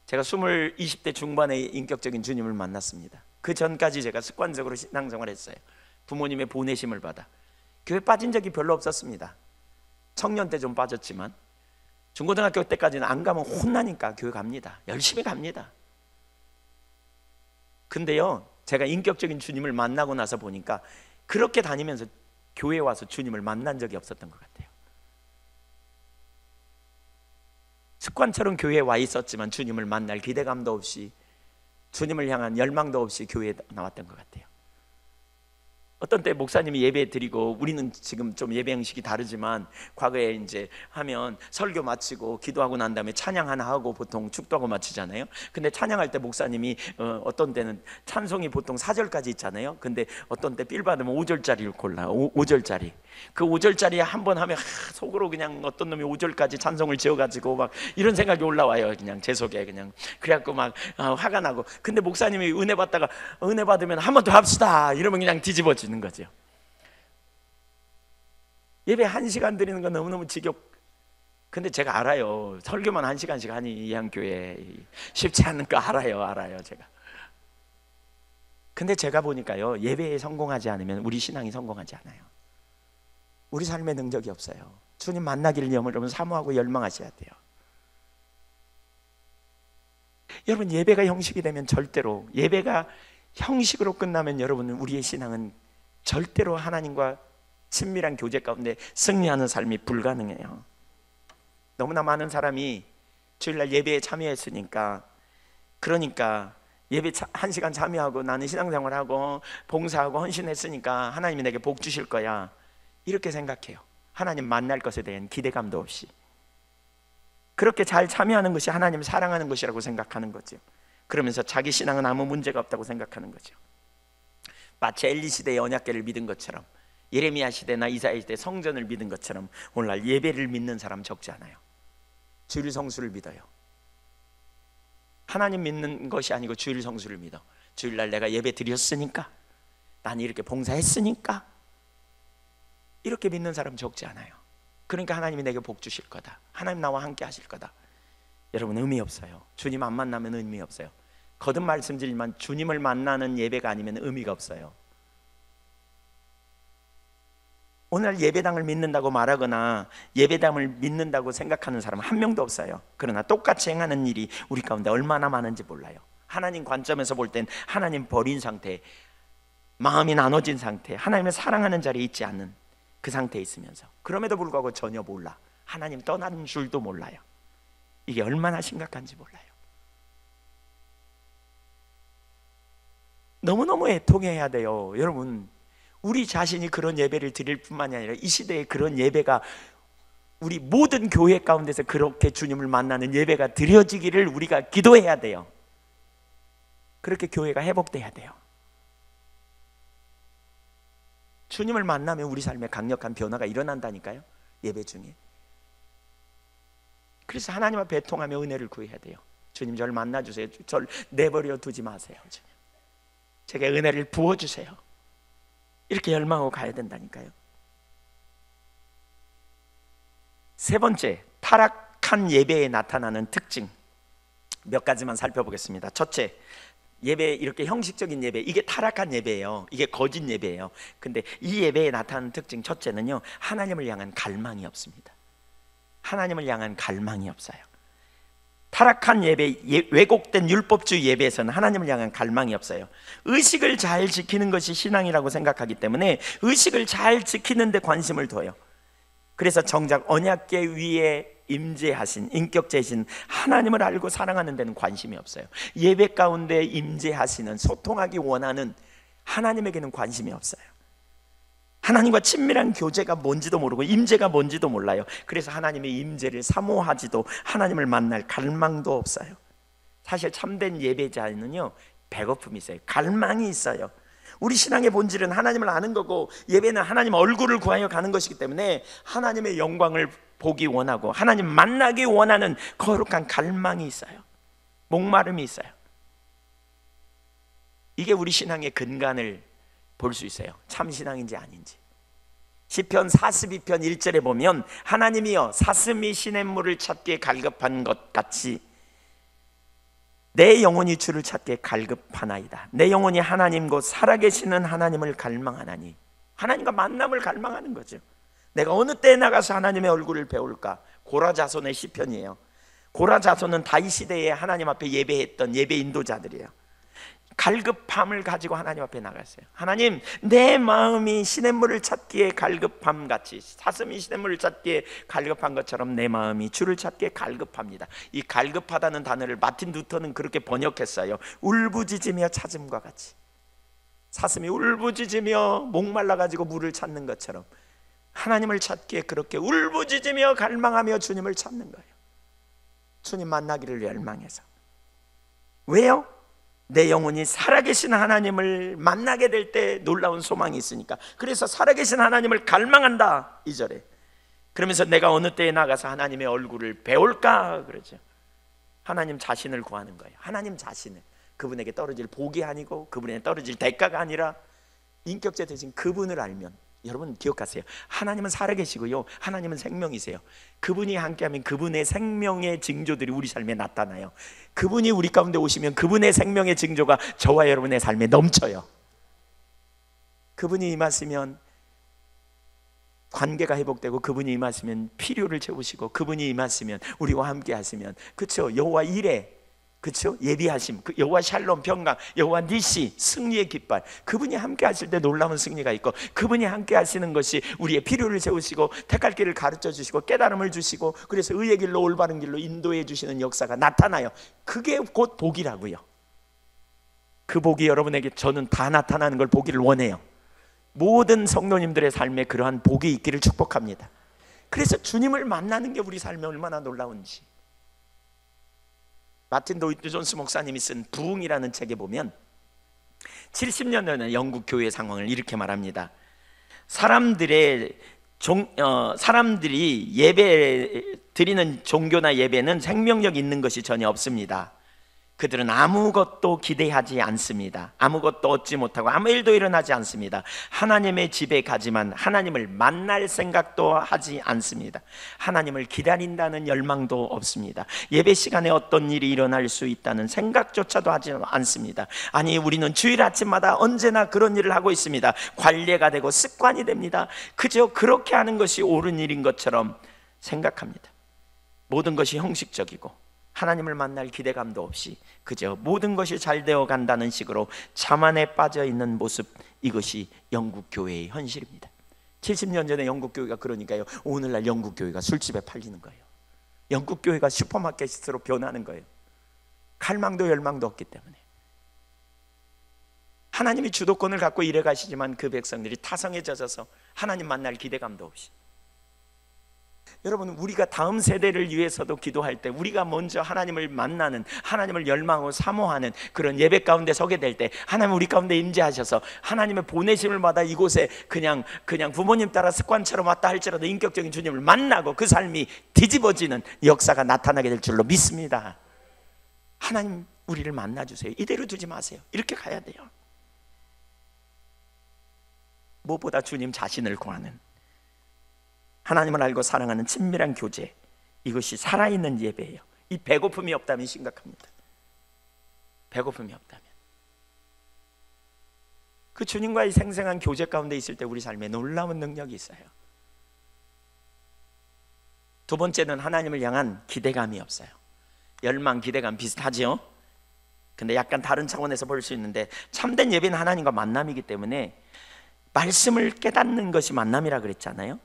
제가 20대 중반에 인격적인 주님을 만났습니다. 그 전까지 제가 습관적으로 신앙생활을 했어요. 부모님의 보내심을 받아 교회 빠진 적이 별로 없었습니다. 청년 때 좀 빠졌지만 중고등학교 때까지는 안 가면 혼나니까 교회 갑니다. 열심히 갑니다. 근데요, 제가 인격적인 주님을 만나고 나서 보니까 그렇게 다니면서 교회에 와서 주님을 만난 적이 없었던 것 같아요. 습관처럼 교회에 와 있었지만 주님을 만날 기대감도 없이 주님을 향한 열망도 없이 교회에 나왔던 것 같아요. 어떤 때 목사님이 예배 드리고 우리는 지금 좀 예배 형식이 다르지만 과거에 이제 하면 설교 마치고 기도하고 난 다음에 찬양 하나 하고 보통 축도하고 마치잖아요. 근데 찬양할 때 목사님이 어떤 때는 찬송이 보통 4절까지 있잖아요. 근데 어떤 때 필 받으면 5절짜리를 골라. 5절짜리. 그 5절짜리 한 번 하면 속으로 그냥 어떤 놈이 5절까지 찬송을 지어가지고 막 이런 생각이 올라와요. 그냥 제 속에 그냥. 그래갖고 막 화가 나고. 근데 목사님이 은혜 받다가 은혜 받으면 한 번 더 합시다 이러면 그냥 뒤집어지는 거죠. 예배 1시간 드리는 거 너무너무 근데 제가 알아요. 설교만 1시간씩 하니 이 한교회 쉽지 않은 거 알아요 제가. 근데 제가 보니까요, 예배에 성공하지 않으면 우리 신앙이 성공하지 않아요. 우리 삶의 능력이 없어요. 주님 만나기를 여러분 사모하고 열망하셔야 돼요. 여러분, 예배가 형식이 되면 절대로, 예배가 형식으로 끝나면 여러분, 우리의 신앙은 절대로 하나님과 친밀한 교제 가운데 승리하는 삶이 불가능해요. 너무나 많은 사람이 주일날 예배에 참여했으니까, 그러니까 예배 1시간 참여하고 나는 신앙생활하고 봉사하고 헌신했으니까 하나님이 내게 복 주실 거야, 이렇게 생각해요. 하나님 만날 것에 대한 기대감도 없이. 그렇게 잘 참여하는 것이 하나님을 사랑하는 것이라고 생각하는 거죠. 그러면서 자기 신앙은 아무 문제가 없다고 생각하는 거죠. 마치 엘리 시대의 언약궤를 믿은 것처럼, 예레미야 시대나 이사야 시대 성전을 믿은 것처럼 오늘날 예배를 믿는 사람 적지 않아요. 주일 성수를 믿어요. 하나님 믿는 것이 아니고 주일 성수를 믿어. 주일날 내가 예배 드렸으니까, 나는 이렇게 봉사했으니까, 이렇게 믿는 사람 적지 않아요. 그러니까 하나님이 내게 복 주실 거다, 하나님 나와 함께 하실 거다. 여러분, 의미 없어요. 주님 안 만나면 의미 없어요. 거듭 말씀드리지만 주님을 만나는 예배가 아니면 의미가 없어요. 오늘 예배당을 믿는다고 말하거나 예배당을 믿는다고 생각하는 사람은 한 명도 없어요. 그러나 똑같이 행하는 일이 우리 가운데 얼마나 많은지 몰라요. 하나님 관점에서 볼 땐 하나님 버린 상태, 마음이 나눠진 상태, 하나님을 사랑하는 자리에 있지 않는 그 상태에 있으면서, 그럼에도 불구하고 전혀 몰라. 하나님 떠나는 줄도 몰라요. 이게 얼마나 심각한지 몰라요. 너무너무 애통해야 돼요. 여러분, 우리 자신이 그런 예배를 드릴 뿐만이 아니라 이 시대에 그런 예배가, 우리 모든 교회 가운데서 그렇게 주님을 만나는 예배가 드려지기를 우리가 기도해야 돼요. 그렇게 교회가 회복돼야 돼요. 주님을 만나면 우리 삶에 강력한 변화가 일어난다니까요, 예배 중에. 그래서 하나님 앞에 애통하며 은혜를 구해야 돼요. 주님, 저를 만나주세요. 저를 내버려 두지 마세요. 주님, 제게 은혜를 부어주세요. 이렇게 열망하고 가야 된다니까요. 세 번째, 타락한 예배에 나타나는 특징 몇 가지만 살펴보겠습니다. 첫째, 예배, 이렇게 형식적인 예배, 이게 타락한 예배예요. 이게 거짓 예배예요. 근데 이 예배에 나타나는 특징 첫째는요, 하나님을 향한 갈망이 없습니다. 하나님을 향한 갈망이 없어요. 타락한 예배, 왜곡된 율법주의 예배에서는 하나님을 향한 갈망이 없어요. 의식을 잘 지키는 것이 신앙이라고 생각하기 때문에 의식을 잘 지키는 데 관심을 둬요. 그래서 정작 언약궤 위에 임재하신, 인격체이신 하나님을 알고 사랑하는 데는 관심이 없어요. 예배 가운데 임재하시는, 소통하기 원하는 하나님에게는 관심이 없어요. 하나님과 친밀한 교제가 뭔지도 모르고 임재가 뭔지도 몰라요. 그래서 하나님의 임재를 사모하지도, 하나님을 만날 갈망도 없어요. 사실 참된 예배자는요, 배고픔이 있어요. 갈망이 있어요. 우리 신앙의 본질은 하나님을 아는 거고, 예배는 하나님 얼굴을 구하여 가는 것이기 때문에 하나님의 영광을 보기 원하고 하나님 만나기 원하는 거룩한 갈망이 있어요. 목마름이 있어요. 이게 우리 신앙의 근간을 볼 수 있어요. 참 신앙인지 아닌지. 시편 42편 1절에 보면, 하나님이여 사슴이 시냇물을 찾기에 갈급한 것 같이 내 영혼이 주를 찾기에 갈급하나이다. 내 영혼이 하나님 곧 살아계시는 하나님을 갈망하나니. 하나님과 만남을 갈망하는 거죠. 내가 어느 때에 나가서 하나님의 얼굴을 배울까? 고라 자손의 시편이에요. 고라 자손은 다윗 시대에 하나님 앞에 예배했던 예배 인도자들이에요. 갈급함을 가지고 하나님 앞에 나갔어요. 하나님, 내 마음이 시냇물을 찾기에 갈급함 같이, 사슴이 시냇물을 찾기에 갈급한 것처럼 내 마음이 주를 찾기에 갈급합니다. 이 갈급하다는 단어를 마틴 루터는 그렇게 번역했어요. 울부짖으며 찾음과 같이. 사슴이 울부짖으며 목말라가지고 물을 찾는 것처럼 하나님을 찾기에 그렇게 울부짖으며 갈망하며 주님을 찾는 거예요. 주님 만나기를 열망해서. 왜요? 내 영혼이 살아계신 하나님을 만나게 될 때 놀라운 소망이 있으니까. 그래서 살아계신 하나님을 갈망한다, 2절에. 그러면서 내가 어느 때에 나가서 하나님의 얼굴을 배울까 그러죠. 하나님 자신을 구하는 거예요. 하나님 자신을, 그분에게 떨어질 복이 아니고 그분에게 떨어질 대가가 아니라 인격체 되신 그분을 알면, 여러분 기억하세요. 하나님은 살아계시고요, 하나님은 생명이세요. 그분이 함께하면 그분의 생명의 징조들이 우리 삶에 나타나요. 그분이 우리 가운데 오시면 그분의 생명의 징조가 저와 여러분의 삶에 넘쳐요. 그분이 임하시면 관계가 회복되고, 그분이 임하시면 필요를 채우시고, 그분이 임하시면 우리와 함께 하시면, 그렇죠? 여호와 이레, 그렇죠? 예비하심, 여호와 샬롬 평강, 여호와 니시 승리의 깃발, 그분이 함께 하실 때 놀라운 승리가 있고, 그분이 함께 하시는 것이 우리의 필요를 채우시고 택할 길을 가르쳐 주시고 깨달음을 주시고, 그래서 의의 길로 올바른 길로 인도해 주시는 역사가 나타나요. 그게 곧 복이라고요. 그 복이 여러분에게, 저는 다 나타나는 걸 보기를 원해요. 모든 성도님들의 삶에 그러한 복이 있기를 축복합니다. 그래서 주님을 만나는 게 우리 삶에 얼마나 놀라운지. 마틴 로이드 존스 목사님이 쓴 부흥이라는 책에 보면 70년 전에 영국 교회 상황을 이렇게 말합니다. 사람들이 예배 드리는 종교나 예배는 생명력 있는 것이 전혀 없습니다. 그들은 아무것도 기대하지 않습니다. 아무것도 얻지 못하고 아무 일도 일어나지 않습니다. 하나님의 집에 가지만 하나님을 만날 생각도 하지 않습니다. 하나님을 기다린다는 열망도 없습니다. 예배 시간에 어떤 일이 일어날 수 있다는 생각조차도 하지 않습니다. 아니, 우리는 주일 아침마다 언제나 그런 일을 하고 있습니다. 관례가 되고 습관이 됩니다. 그저 그렇게 하는 것이 옳은 일인 것처럼 생각합니다. 모든 것이 형식적이고 하나님을 만날 기대감도 없이 그저 모든 것이 잘 되어 간다는 식으로 자만에 빠져 있는 모습, 이것이 영국 교회의 현실입니다. 70년 전에 영국 교회가 그러니까요, 오늘날 영국 교회가 술집에 팔리는 거예요. 영국 교회가 슈퍼마켓으로 변하는 거예요. 갈망도 열망도 없기 때문에. 하나님이 주도권을 갖고 일해 가시지만 그 백성들이 타성에 젖어서 하나님 만날 기대감도 없이. 여러분, 우리가 다음 세대를 위해서도 기도할 때 우리가 먼저 하나님을 만나는, 하나님을 열망하고 사모하는 그런 예배 가운데 서게 될 때 하나님 우리 가운데 임재하셔서 하나님의 보내심을 받아 이곳에 그냥 부모님 따라 습관처럼 왔다 할지라도 인격적인 주님을 만나고 그 삶이 뒤집어지는 역사가 나타나게 될 줄로 믿습니다. 하나님 우리를 만나주세요. 이대로 두지 마세요. 이렇게 가야 돼요. 무엇보다 주님 자신을 구하는, 하나님을 알고 사랑하는 친밀한 교제, 이것이 살아있는 예배예요. 이 배고픔이 없다면 심각합니다. 배고픔이 없다면. 그 주님과의 생생한 교제 가운데 있을 때 우리 삶에 놀라운 능력이 있어요. 두 번째는 하나님을 향한 기대감이 없어요. 열망, 기대감 비슷하죠? 근데 약간 다른 차원에서 볼 수 있는데, 참된 예배는 하나님과 만남이기 때문에 말씀을 깨닫는 것이 만남이라 그랬잖아요.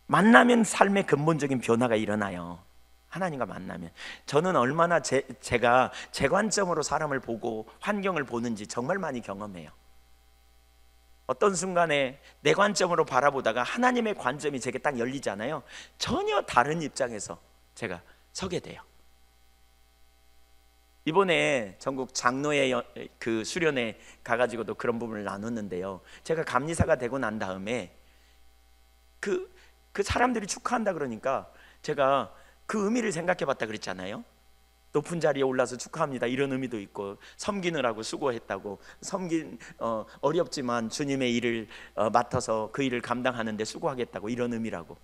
만나면 삶의 근본적인 변화가 일어나요. 하나님과 만나면. 저는 얼마나 제가 제 관점으로 사람을 보고 환경을 보는지 정말 많이 경험해요. 어떤 순간에 내 관점으로 바라보다가 하나님의 관점이 제게 딱 열리잖아요. 전혀 다른 입장에서 제가 서게 돼요. 이번에 전국 장로회 그 수련회 가가지고도 그런 부분을 나눴는데요. 제가 감리사가 되고 난 다음에 그 사람들이 축하한다 그러니까 제가 그 의미를 생각해 봤다 그랬잖아요. 높은 자리에 올라서 축하합니다, 이런 의미도 있고, 섬기느라고 수고했다고, 어렵지만 주님의 일을 맡아서 그 일을 감당하는데 수고하겠다고, 이런 의미라고.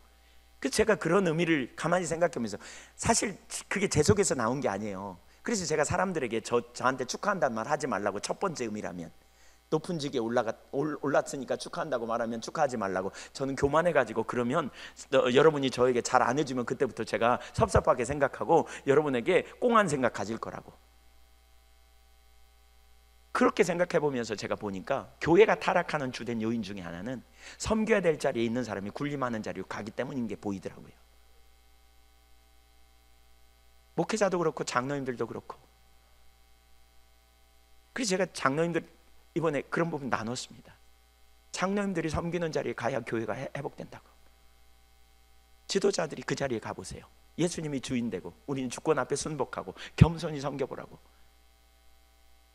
그래서 제가 그런 의미를 가만히 생각하면서, 사실 그게 제 속에서 나온 게 아니에요. 그래서 제가 사람들에게 저한테 축하한다는 말 하지 말라고, 첫 번째 의미라면. 높은 직에 올랐으니까 축하한다고 말하면 축하하지 말라고. 저는 교만해가지고 그러면 여러분이 저에게 잘 안 해주면 그때부터 제가 섭섭하게 생각하고 여러분에게 꽁한 생각 가질 거라고. 그렇게 생각해 보면서 제가 보니까 교회가 타락하는 주된 요인 중에 하나는 섬겨야 될 자리에 있는 사람이 군림하는 자리로 가기 때문인 게 보이더라고요. 목회자도 그렇고 장로님들도 그렇고. 그래서 제가 장로님들 이번에 그런 부분 나눴습니다. 장로님들이 섬기는 자리에 가야 교회가 회복된다고. 지도자들이 그 자리에 가보세요. 예수님이 주인 되고 우리는 주권 앞에 순복하고 겸손히 섬겨보라고.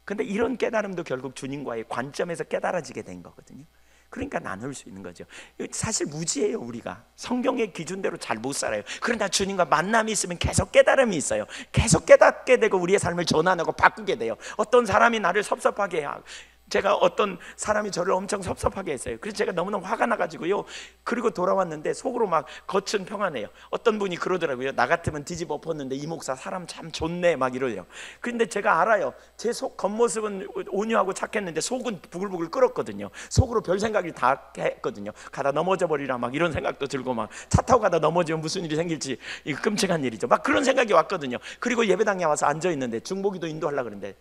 근데 이런 깨달음도 결국 주님과의 관점에서 깨달아지게 된 거거든요. 그러니까 나눌 수 있는 거죠. 사실 무지해요. 우리가 성경의 기준대로 잘 못 살아요. 그러나 주님과 만남이 있으면 계속 깨달음이 있어요. 계속 깨닫게 되고 우리의 삶을 전환하고 바꾸게 돼요. 어떤 사람이 나를 섭섭하게 하고 제가 어떤 사람이 저를 엄청 섭섭하게 했어요. 그래서 제가 너무나 화가 나가지고요. 그리고 돌아왔는데 속으로 막 겉은 평안해요. 어떤 분이 그러더라고요. 나 같으면 뒤집어 엎었는데 이 목사 사람 참 좋네 막 이러요. 근데 제가 알아요. 제 속 겉모습은 온유하고 착했는데 속은 부글부글 끓었거든요. 속으로 별 생각을 다 했거든요. 가다 넘어져 버리라 막 이런 생각도 들고, 막 차 타고 가다 넘어지면 무슨 일이 생길지 이거 끔찍한 일이죠. 막 그런 생각이 왔거든요. 그리고 예배당에 와서 앉아 있는데 중보기도 인도하려고 그러는데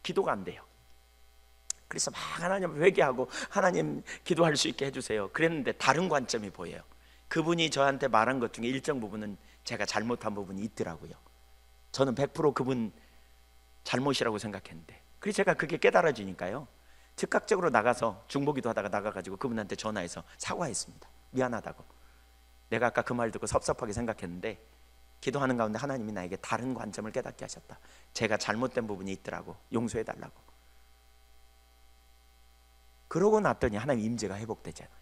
기도가 안 돼요. 그래서 막 하나님 회개하고 하나님 기도할 수 있게 해주세요 그랬는데 다른 관점이 보여요. 그분이 저한테 말한 것 중에 일정 부분은 제가 잘못한 부분이 있더라고요. 저는 100% 그분 잘못이라고 생각했는데, 그래서 제가 그게 깨달아지니까요, 즉각적으로 나가서 중보기도 하다가 나가가지고 그분한테 전화해서 사과했습니다. 미안하다고. 내가 아까 그 말 듣고 섭섭하게 생각했는데 기도하는 가운데 하나님이 나에게 다른 관점을 깨닫게 하셨다. 제가 잘못된 부분이 있더라고. 용서해달라고. 그러고 났더니 하나님 임재가 회복되잖아요.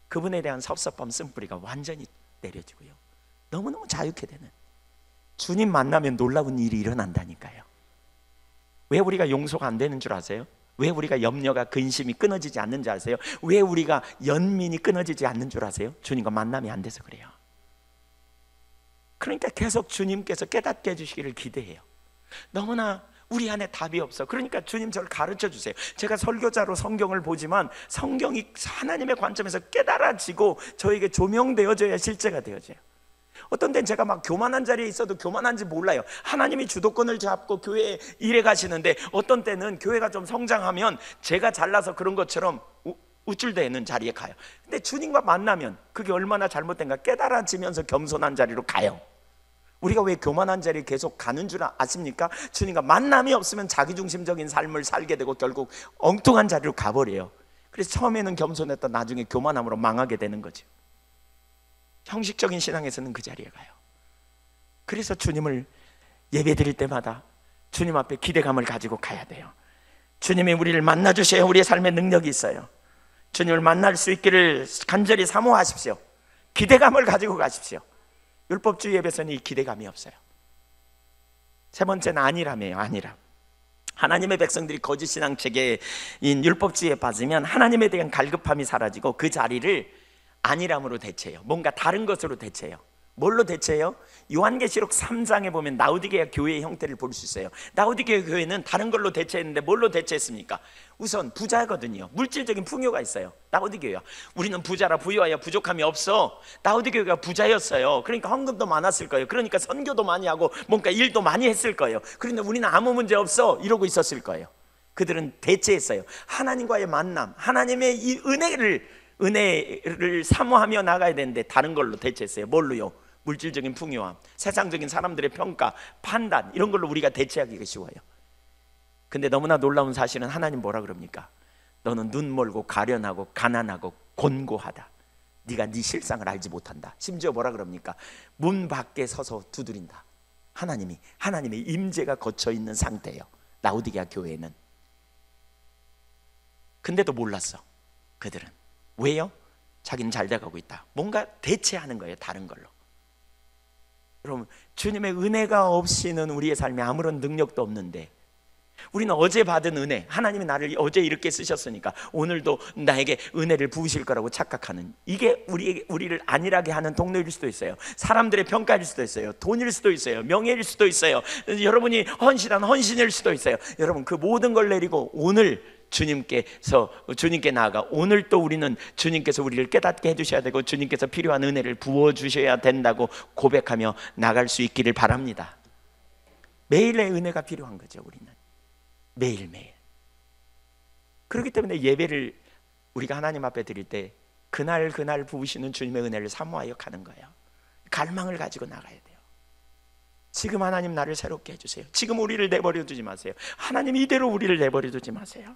그분에 대한 섭섭함 쓴뿌리가 완전히 내려지고요, 너무너무 자유케 되는, 주님 만나면 놀라운 일이 일어난다니까요. 왜 우리가 용서가 안 되는 줄 아세요? 왜 우리가 염려가 근심이 끊어지지 않는 줄 아세요? 왜 우리가 연민이 끊어지지 않는 줄 아세요? 주님과 만남이 안 돼서 그래요. 그러니까 계속 주님께서 깨닫게 해주시기를 기대해요. 너무나 우리 안에 답이 없어. 그러니까 주님 저를 가르쳐 주세요. 제가 설교자로 성경을 보지만 성경이 하나님의 관점에서 깨달아지고 저에게 조명되어져야 실제가 되어져요. 어떤 때는 제가 막 교만한 자리에 있어도 교만한지 몰라요. 하나님이 주도권을 잡고 교회에 일해 가시는데 어떤 때는 교회가 좀 성장하면 제가 잘나서 그런 것처럼 우쭐대는 자리에 가요. 근데 주님과 만나면 그게 얼마나 잘못된가 깨달아지면서 겸손한 자리로 가요. 우리가 왜 교만한 자리에 계속 가는 줄 아십니까? 주님과 만남이 없으면 자기중심적인 삶을 살게 되고 결국 엉뚱한 자리로 가버려요. 그래서 처음에는 겸손했던 나중에 교만함으로 망하게 되는 거죠. 형식적인 신앙에서는 그 자리에 가요. 그래서 주님을 예배 드릴 때마다 주님 앞에 기대감을 가지고 가야 돼요. 주님이 우리를 만나주셔야 우리의 삶에 능력이 있어요. 주님을 만날 수 있기를 간절히 사모하십시오. 기대감을 가지고 가십시오. 율법주의 예배에서는 이 기대감이 없어요. 세 번째는 안일함이에요. 안일함. 하나님의 백성들이 거짓 신앙 체계인 율법주의에 빠지면 하나님에 대한 갈급함이 사라지고 그 자리를 안일함으로 대체해요. 뭔가 다른 것으로 대체해요. 뭘로 대체해요? 요한계시록 3장에 보면 라오디게아 교회의 형태를 볼 수 있어요. 라오디게아 교회는 다른 걸로 대체했는데 뭘로 대체했습니까? 우선 부자거든요. 물질적인 풍요가 있어요. 라오디게아, 우리는 부자라 부유하여 부족함이 없어. 라오디게아가 부자였어요. 그러니까 헌금도 많았을 거예요. 그러니까 선교도 많이 하고 뭔가 일도 많이 했을 거예요. 그런데 우리는 아무 문제 없어 이러고 있었을 거예요. 그들은 대체했어요. 하나님과의 만남, 하나님의 이 은혜를 사모하며 나가야 되는데 다른 걸로 대체했어요. 뭘로요? 물질적인 풍요함, 세상적인 사람들의 평가, 판단, 이런 걸로 우리가 대체하기가 쉬워요. 근데 너무나 놀라운 사실은 하나님 뭐라 그럽니까? 너는 눈 멀고 가련하고 가난하고 곤고하다. 네가 네 실상을 알지 못한다. 심지어 뭐라 그럽니까? 문 밖에 서서 두드린다. 하나님의 임재가 거쳐 있는 상태예요. 라오디게아 교회는. 근데도 몰랐어. 그들은. 왜요? 자기는 잘 돼가고 있다. 뭔가 대체하는 거예요. 다른 걸로. 여러분, 주님의 은혜가 없이는 우리의 삶에 아무런 능력도 없는데, 우리는 어제 받은 은혜, 하나님이 나를 어제 이렇게 쓰셨으니까 오늘도 나에게 은혜를 부으실 거라고 착각하는, 이게 우리를 안일하게 하는 동료일 수도 있어요. 사람들의 평가일 수도 있어요. 돈일 수도 있어요. 명예일 수도 있어요. 여러분이 헌신한 헌신일 수도 있어요. 여러분, 그 모든 걸 내리고 오늘 주님께 나아가, 오늘 또 우리는 주님께서 우리를 깨닫게 해주셔야 되고 주님께서 필요한 은혜를 부어주셔야 된다고 고백하며 나갈 수 있기를 바랍니다. 매일의 은혜가 필요한 거죠. 우리는 매일매일. 그렇기 때문에 예배를 우리가 하나님 앞에 드릴 때 그날 부으시는 주님의 은혜를 사모하여 가는 거예요. 갈망을 가지고 나가야 돼요. 지금 하나님 나를 새롭게 해주세요. 지금 우리를 내버려 두지 마세요. 하나님 이대로 우리를 내버려 두지 마세요.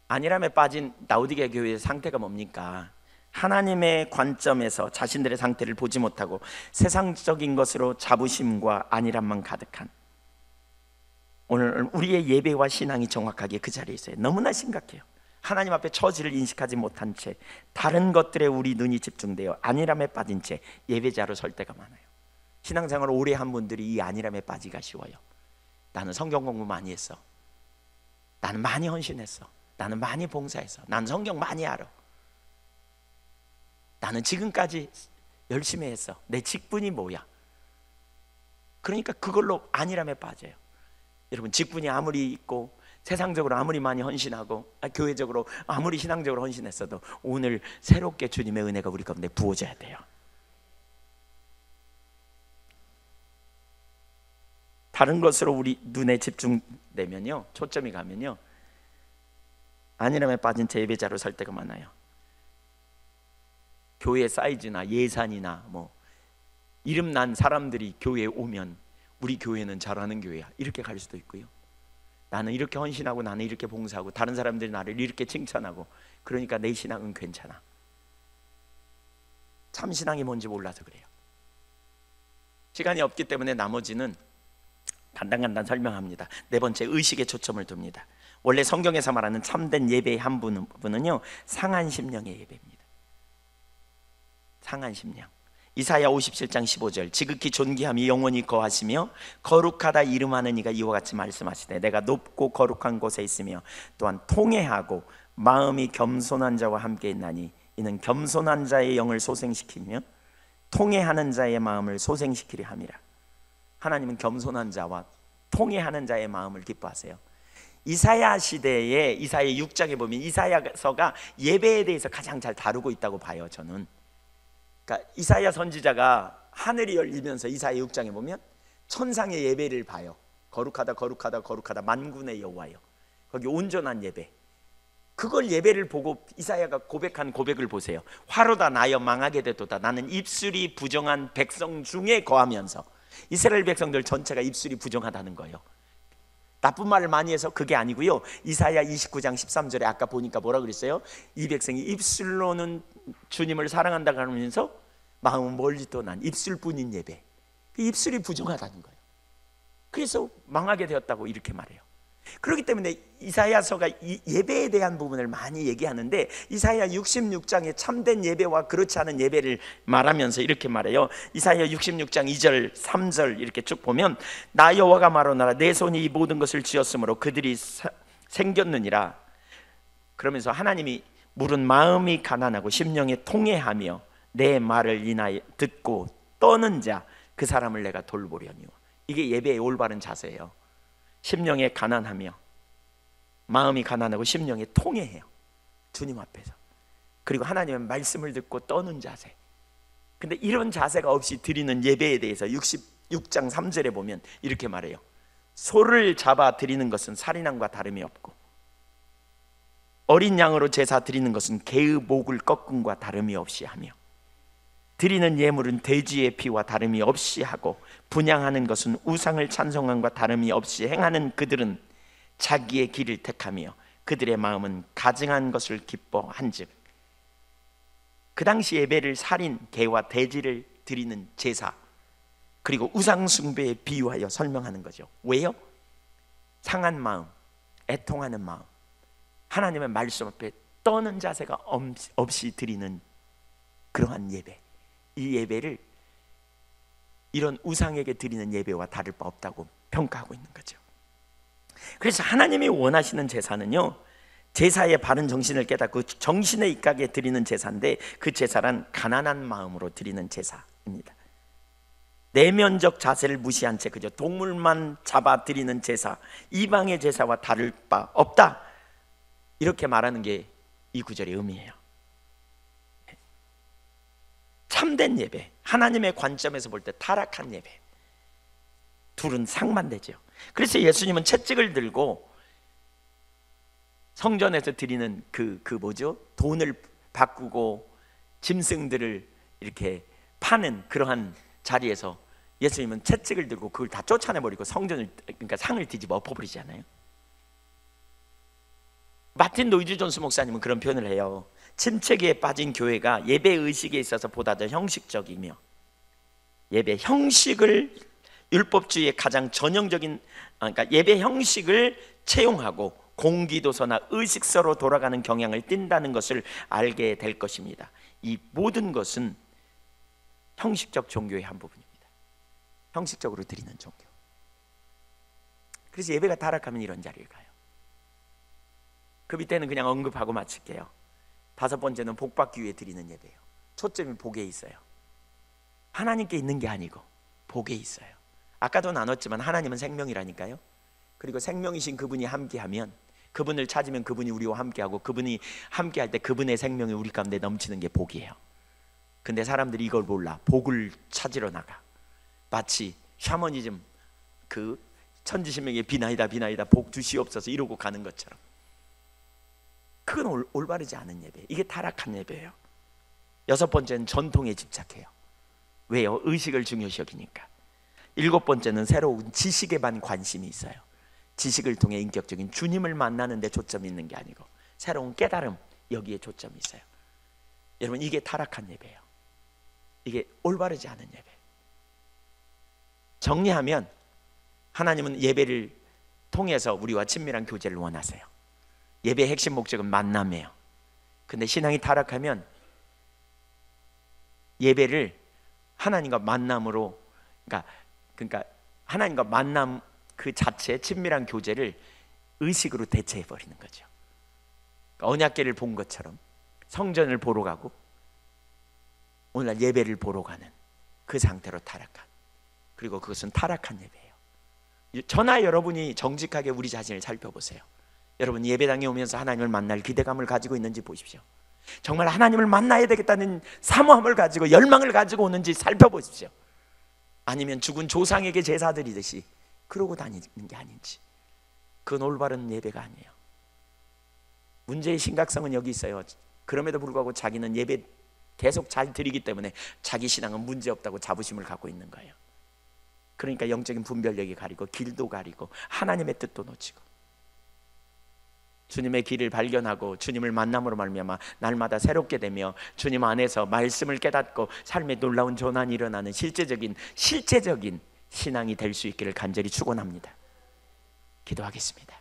안일함에 빠진 라오디게아 교회의 상태가 뭡니까? 하나님의 관점에서 자신들의 상태를 보지 못하고 세상적인 것으로 자부심과 안일함만 가득한, 오늘 우리의 예배와 신앙이 정확하게 그 자리에 있어요. 너무나 심각해요. 하나님 앞에 처지를 인식하지 못한 채 다른 것들에 우리 눈이 집중되어 안일함에 빠진 채 예배자로 설 때가 많아요. 신앙생활 오래 한 분들이 이 안일함에 빠지기가 쉬워요. 나는 성경 공부 많이 했어. 나는 많이 헌신했어. 나는 많이 봉사했어. 나는 성경 많이 알아. 나는 지금까지 열심히 했어. 내 직분이 뭐야? 그러니까 그걸로 안일함에 빠져요. 여러분, 직분이 아무리 있고 세상적으로 아무리 많이 헌신하고 교회적으로 아무리 신앙적으로 헌신했어도 오늘 새롭게 주님의 은혜가 우리 가운데 부어져야 돼요. 다른 것으로 우리 눈에 집중되면요, 초점이 가면요, 안일함에 빠진 제 예배자로 살 때가 많아요. 교회 사이즈나 예산이나 뭐 이름난 사람들이 교회에 오면 우리 교회는 잘하는 교회야 이렇게 갈 수도 있고요. 나는 이렇게 헌신하고 나는 이렇게 봉사하고 다른 사람들이 나를 이렇게 칭찬하고 그러니까 내 신앙은 괜찮아. 참 신앙이 뭔지 몰라서 그래요. 시간이 없기 때문에 나머지는 간단간단 설명합니다. 네 번째, 의식에 초점을 둡니다. 원래 성경에서 말하는 참된 예배의 한 부분은요, 상한 심령의 예배입니다. 상한 심령. 이사야 57장 15절, 지극히 존귀함이 영원히 거하시며 거룩하다 이름하는 이가 이와 같이 말씀하시되 내가 높고 거룩한 곳에 있으며 또한 통회하고 마음이 겸손한 자와 함께 있나니 이는 겸손한 자의 영을 소생시키며 통회하는 자의 마음을 소생시키려 함이라. 하나님은 겸손한 자와 통회하는 자의 마음을 기뻐하세요. 이사야 시대에 이사야 6장에 보면 이사야서가 예배에 대해서 가장 잘 다루고 있다고 봐요. 저는 그러니까 이사야 선지자가 하늘이 열리면서 이사야 6장에 보면 천상의 예배를 봐요. 거룩하다 거룩하다 거룩하다 만군의 여호와여, 거기 온전한 예배. 그걸 예배를 보고 이사야가 고백한 고백을 보세요. 화로다 나여 망하게 되도다. 나는 입술이 부정한 백성 중에 거하면서. 이스라엘 백성들 전체가 입술이 부정하다는 거예요. 나쁜 말을 많이 해서 그게 아니고요. 이사야 29장 13절에 아까 보니까 뭐라 그랬어요? 이 백성이 입술로는 주님을 사랑한다 그러면서 마음은 멀리 떠난 입술뿐인 예배. 그 입술이 부정하다는 거예요. 그래서 망하게 되었다고 이렇게 말해요. 그렇기 때문에 이사야서가 이 예배에 대한 부분을 많이 얘기하는데 이사야 66장의 참된 예배와 그렇지 않은 예배를 말하면서 이렇게 말해요. 이사야 66장 2절 3절 이렇게 쭉 보면 나 여호와가 말하노라 내 손이 이 모든 것을 지었으므로 그들이 생겼느니라. 그러면서 하나님이 물은 마음이 가난하고 심령이 통회하며 내 말을 인하여 듣고 떠는 자 그 사람을 내가 돌보려니와. 이게 예배의 올바른 자세예요. 심령에 가난하며 마음이 가난하고 심령에 통회해요. 주님 앞에서. 그리고 하나님의 말씀을 듣고 떠는 자세. 근데 이런 자세가 없이 드리는 예배에 대해서 66장 3절에 보면 이렇게 말해요. 소를 잡아 드리는 것은 살인함과 다름이 없고 어린 양으로 제사 드리는 것은 개의 목을 꺾음과 다름이 없이 하며 드리는 예물은 돼지의 피와 다름이 없이 하고 분향하는 것은 우상을 찬송함과 다름이 없이 행하는 그들은 자기의 길을 택하며 그들의 마음은 가증한 것을 기뻐한즉. 그 당시 예배를 살인, 개와 돼지를 드리는 제사 그리고 우상 숭배에 비유하여 설명하는 거죠. 왜요? 상한 마음, 애통하는 마음, 하나님의 말씀 앞에 떠는 자세가 없이 드리는 그러한 예배. 이 예배를 이런 우상에게 드리는 예배와 다를 바 없다고 평가하고 있는 거죠. 그래서 하나님이 원하시는 제사는요, 제사의 바른 정신을 깨닫고 정신에 입각에 드리는 제사인데 그 제사란 가난한 마음으로 드리는 제사입니다. 내면적 자세를 무시한 채 그저 동물만 잡아 드리는 제사, 이방의 제사와 다를 바 없다, 이렇게 말하는 게 이 구절의 의미예요. 참된 예배, 하나님의 관점에서 볼 때 타락한 예배, 둘은 상반되죠. 그래서 예수님은 채찍을 들고 성전에서 드리는 돈을 바꾸고 짐승들을 이렇게 파는 그러한 자리에서 예수님은 채찍을 들고 그걸 다 쫓아내버리고 성전을, 그러니까 상을 뒤집어 엎어버리잖아요. 마틴 노이즈 존스 목사님은 그런 표현을 해요. 침체기에 빠진 교회가 예배 의식에 있어서 보다 더 형식적이며 예배 형식을 율법주의의 가장 전형적인, 그러니까 예배 형식을 채용하고 공기도서나 의식서로 돌아가는 경향을 띈다는 것을 알게 될 것입니다. 이 모든 것은 형식적 종교의 한 부분입니다. 형식적으로 드리는 종교. 그래서 예배가 타락하면 이런 자리에 가요. 그 밑에는 그냥 언급하고 마칠게요. 5번째는 복받기 위해 드리는 예배예요. 초점이 복에 있어요. 하나님께 있는 게 아니고 복에 있어요. 아까도 나눴지만 하나님은 생명이라니까요. 그리고 생명이신 그분이 함께하면, 그분을 찾으면 그분이 우리와 함께하고, 그분이 함께할 때 그분의 생명이 우리 가운데 넘치는 게 복이에요. 근데 사람들이 이걸 몰라. 복을 찾으러 나가. 마치 샤머니즘, 그 천지신명의 비나이다 비나이다 복 주시옵소서 이러고 가는 것처럼. 그건 올바르지 않은 예배. 이게 타락한 예배예요. 6번째는 전통에 집착해요. 왜요? 의식을 중요시 여기니까. 7번째는 새로운 지식에만 관심이 있어요. 지식을 통해 인격적인 주님을 만나는 데 초점이 있는 게 아니고 새로운 깨달음, 여기에 초점이 있어요. 여러분, 이게 타락한 예배예요. 이게 올바르지 않은 예배. 정리하면 하나님은 예배를 통해서 우리와 친밀한 교제를 원하세요. 예배의 핵심 목적은 만남이에요. 근데 신앙이 타락하면 예배를 하나님과 만남으로, 그러니까 하나님과 만남 그 자체, 친밀한 교제를 의식으로 대체해 버리는 거죠. 그러니까 언약궤를 본 것처럼 성전을 보러 가고 오늘날 예배를 보러 가는 그 상태로 타락한, 그리고 그것은 타락한 예배예요. 저나 여러분이 정직하게 우리 자신을 살펴보세요. 여러분, 예배당에 오면서 하나님을 만날 기대감을 가지고 있는지 보십시오. 정말 하나님을 만나야 되겠다는 사모함을 가지고 열망을 가지고 오는지 살펴보십시오. 아니면 죽은 조상에게 제사 드리듯이 그러고 다니는 게 아닌지. 그건 올바른 예배가 아니에요. 문제의 심각성은 여기 있어요. 그럼에도 불구하고 자기는 예배 계속 잘 드리기 때문에 자기 신앙은 문제없다고 자부심을 갖고 있는 거예요. 그러니까 영적인 분별력이 가리고 길도 가리고 하나님의 뜻도 놓치고, 주님의 길을 발견하고 주님을 만남으로 말미암아 날마다 새롭게 되며 주님 안에서 말씀을 깨닫고 삶에 놀라운 전환이 일어나는 실제적인 신앙이 될 수 있기를 간절히 축원합니다. 기도하겠습니다.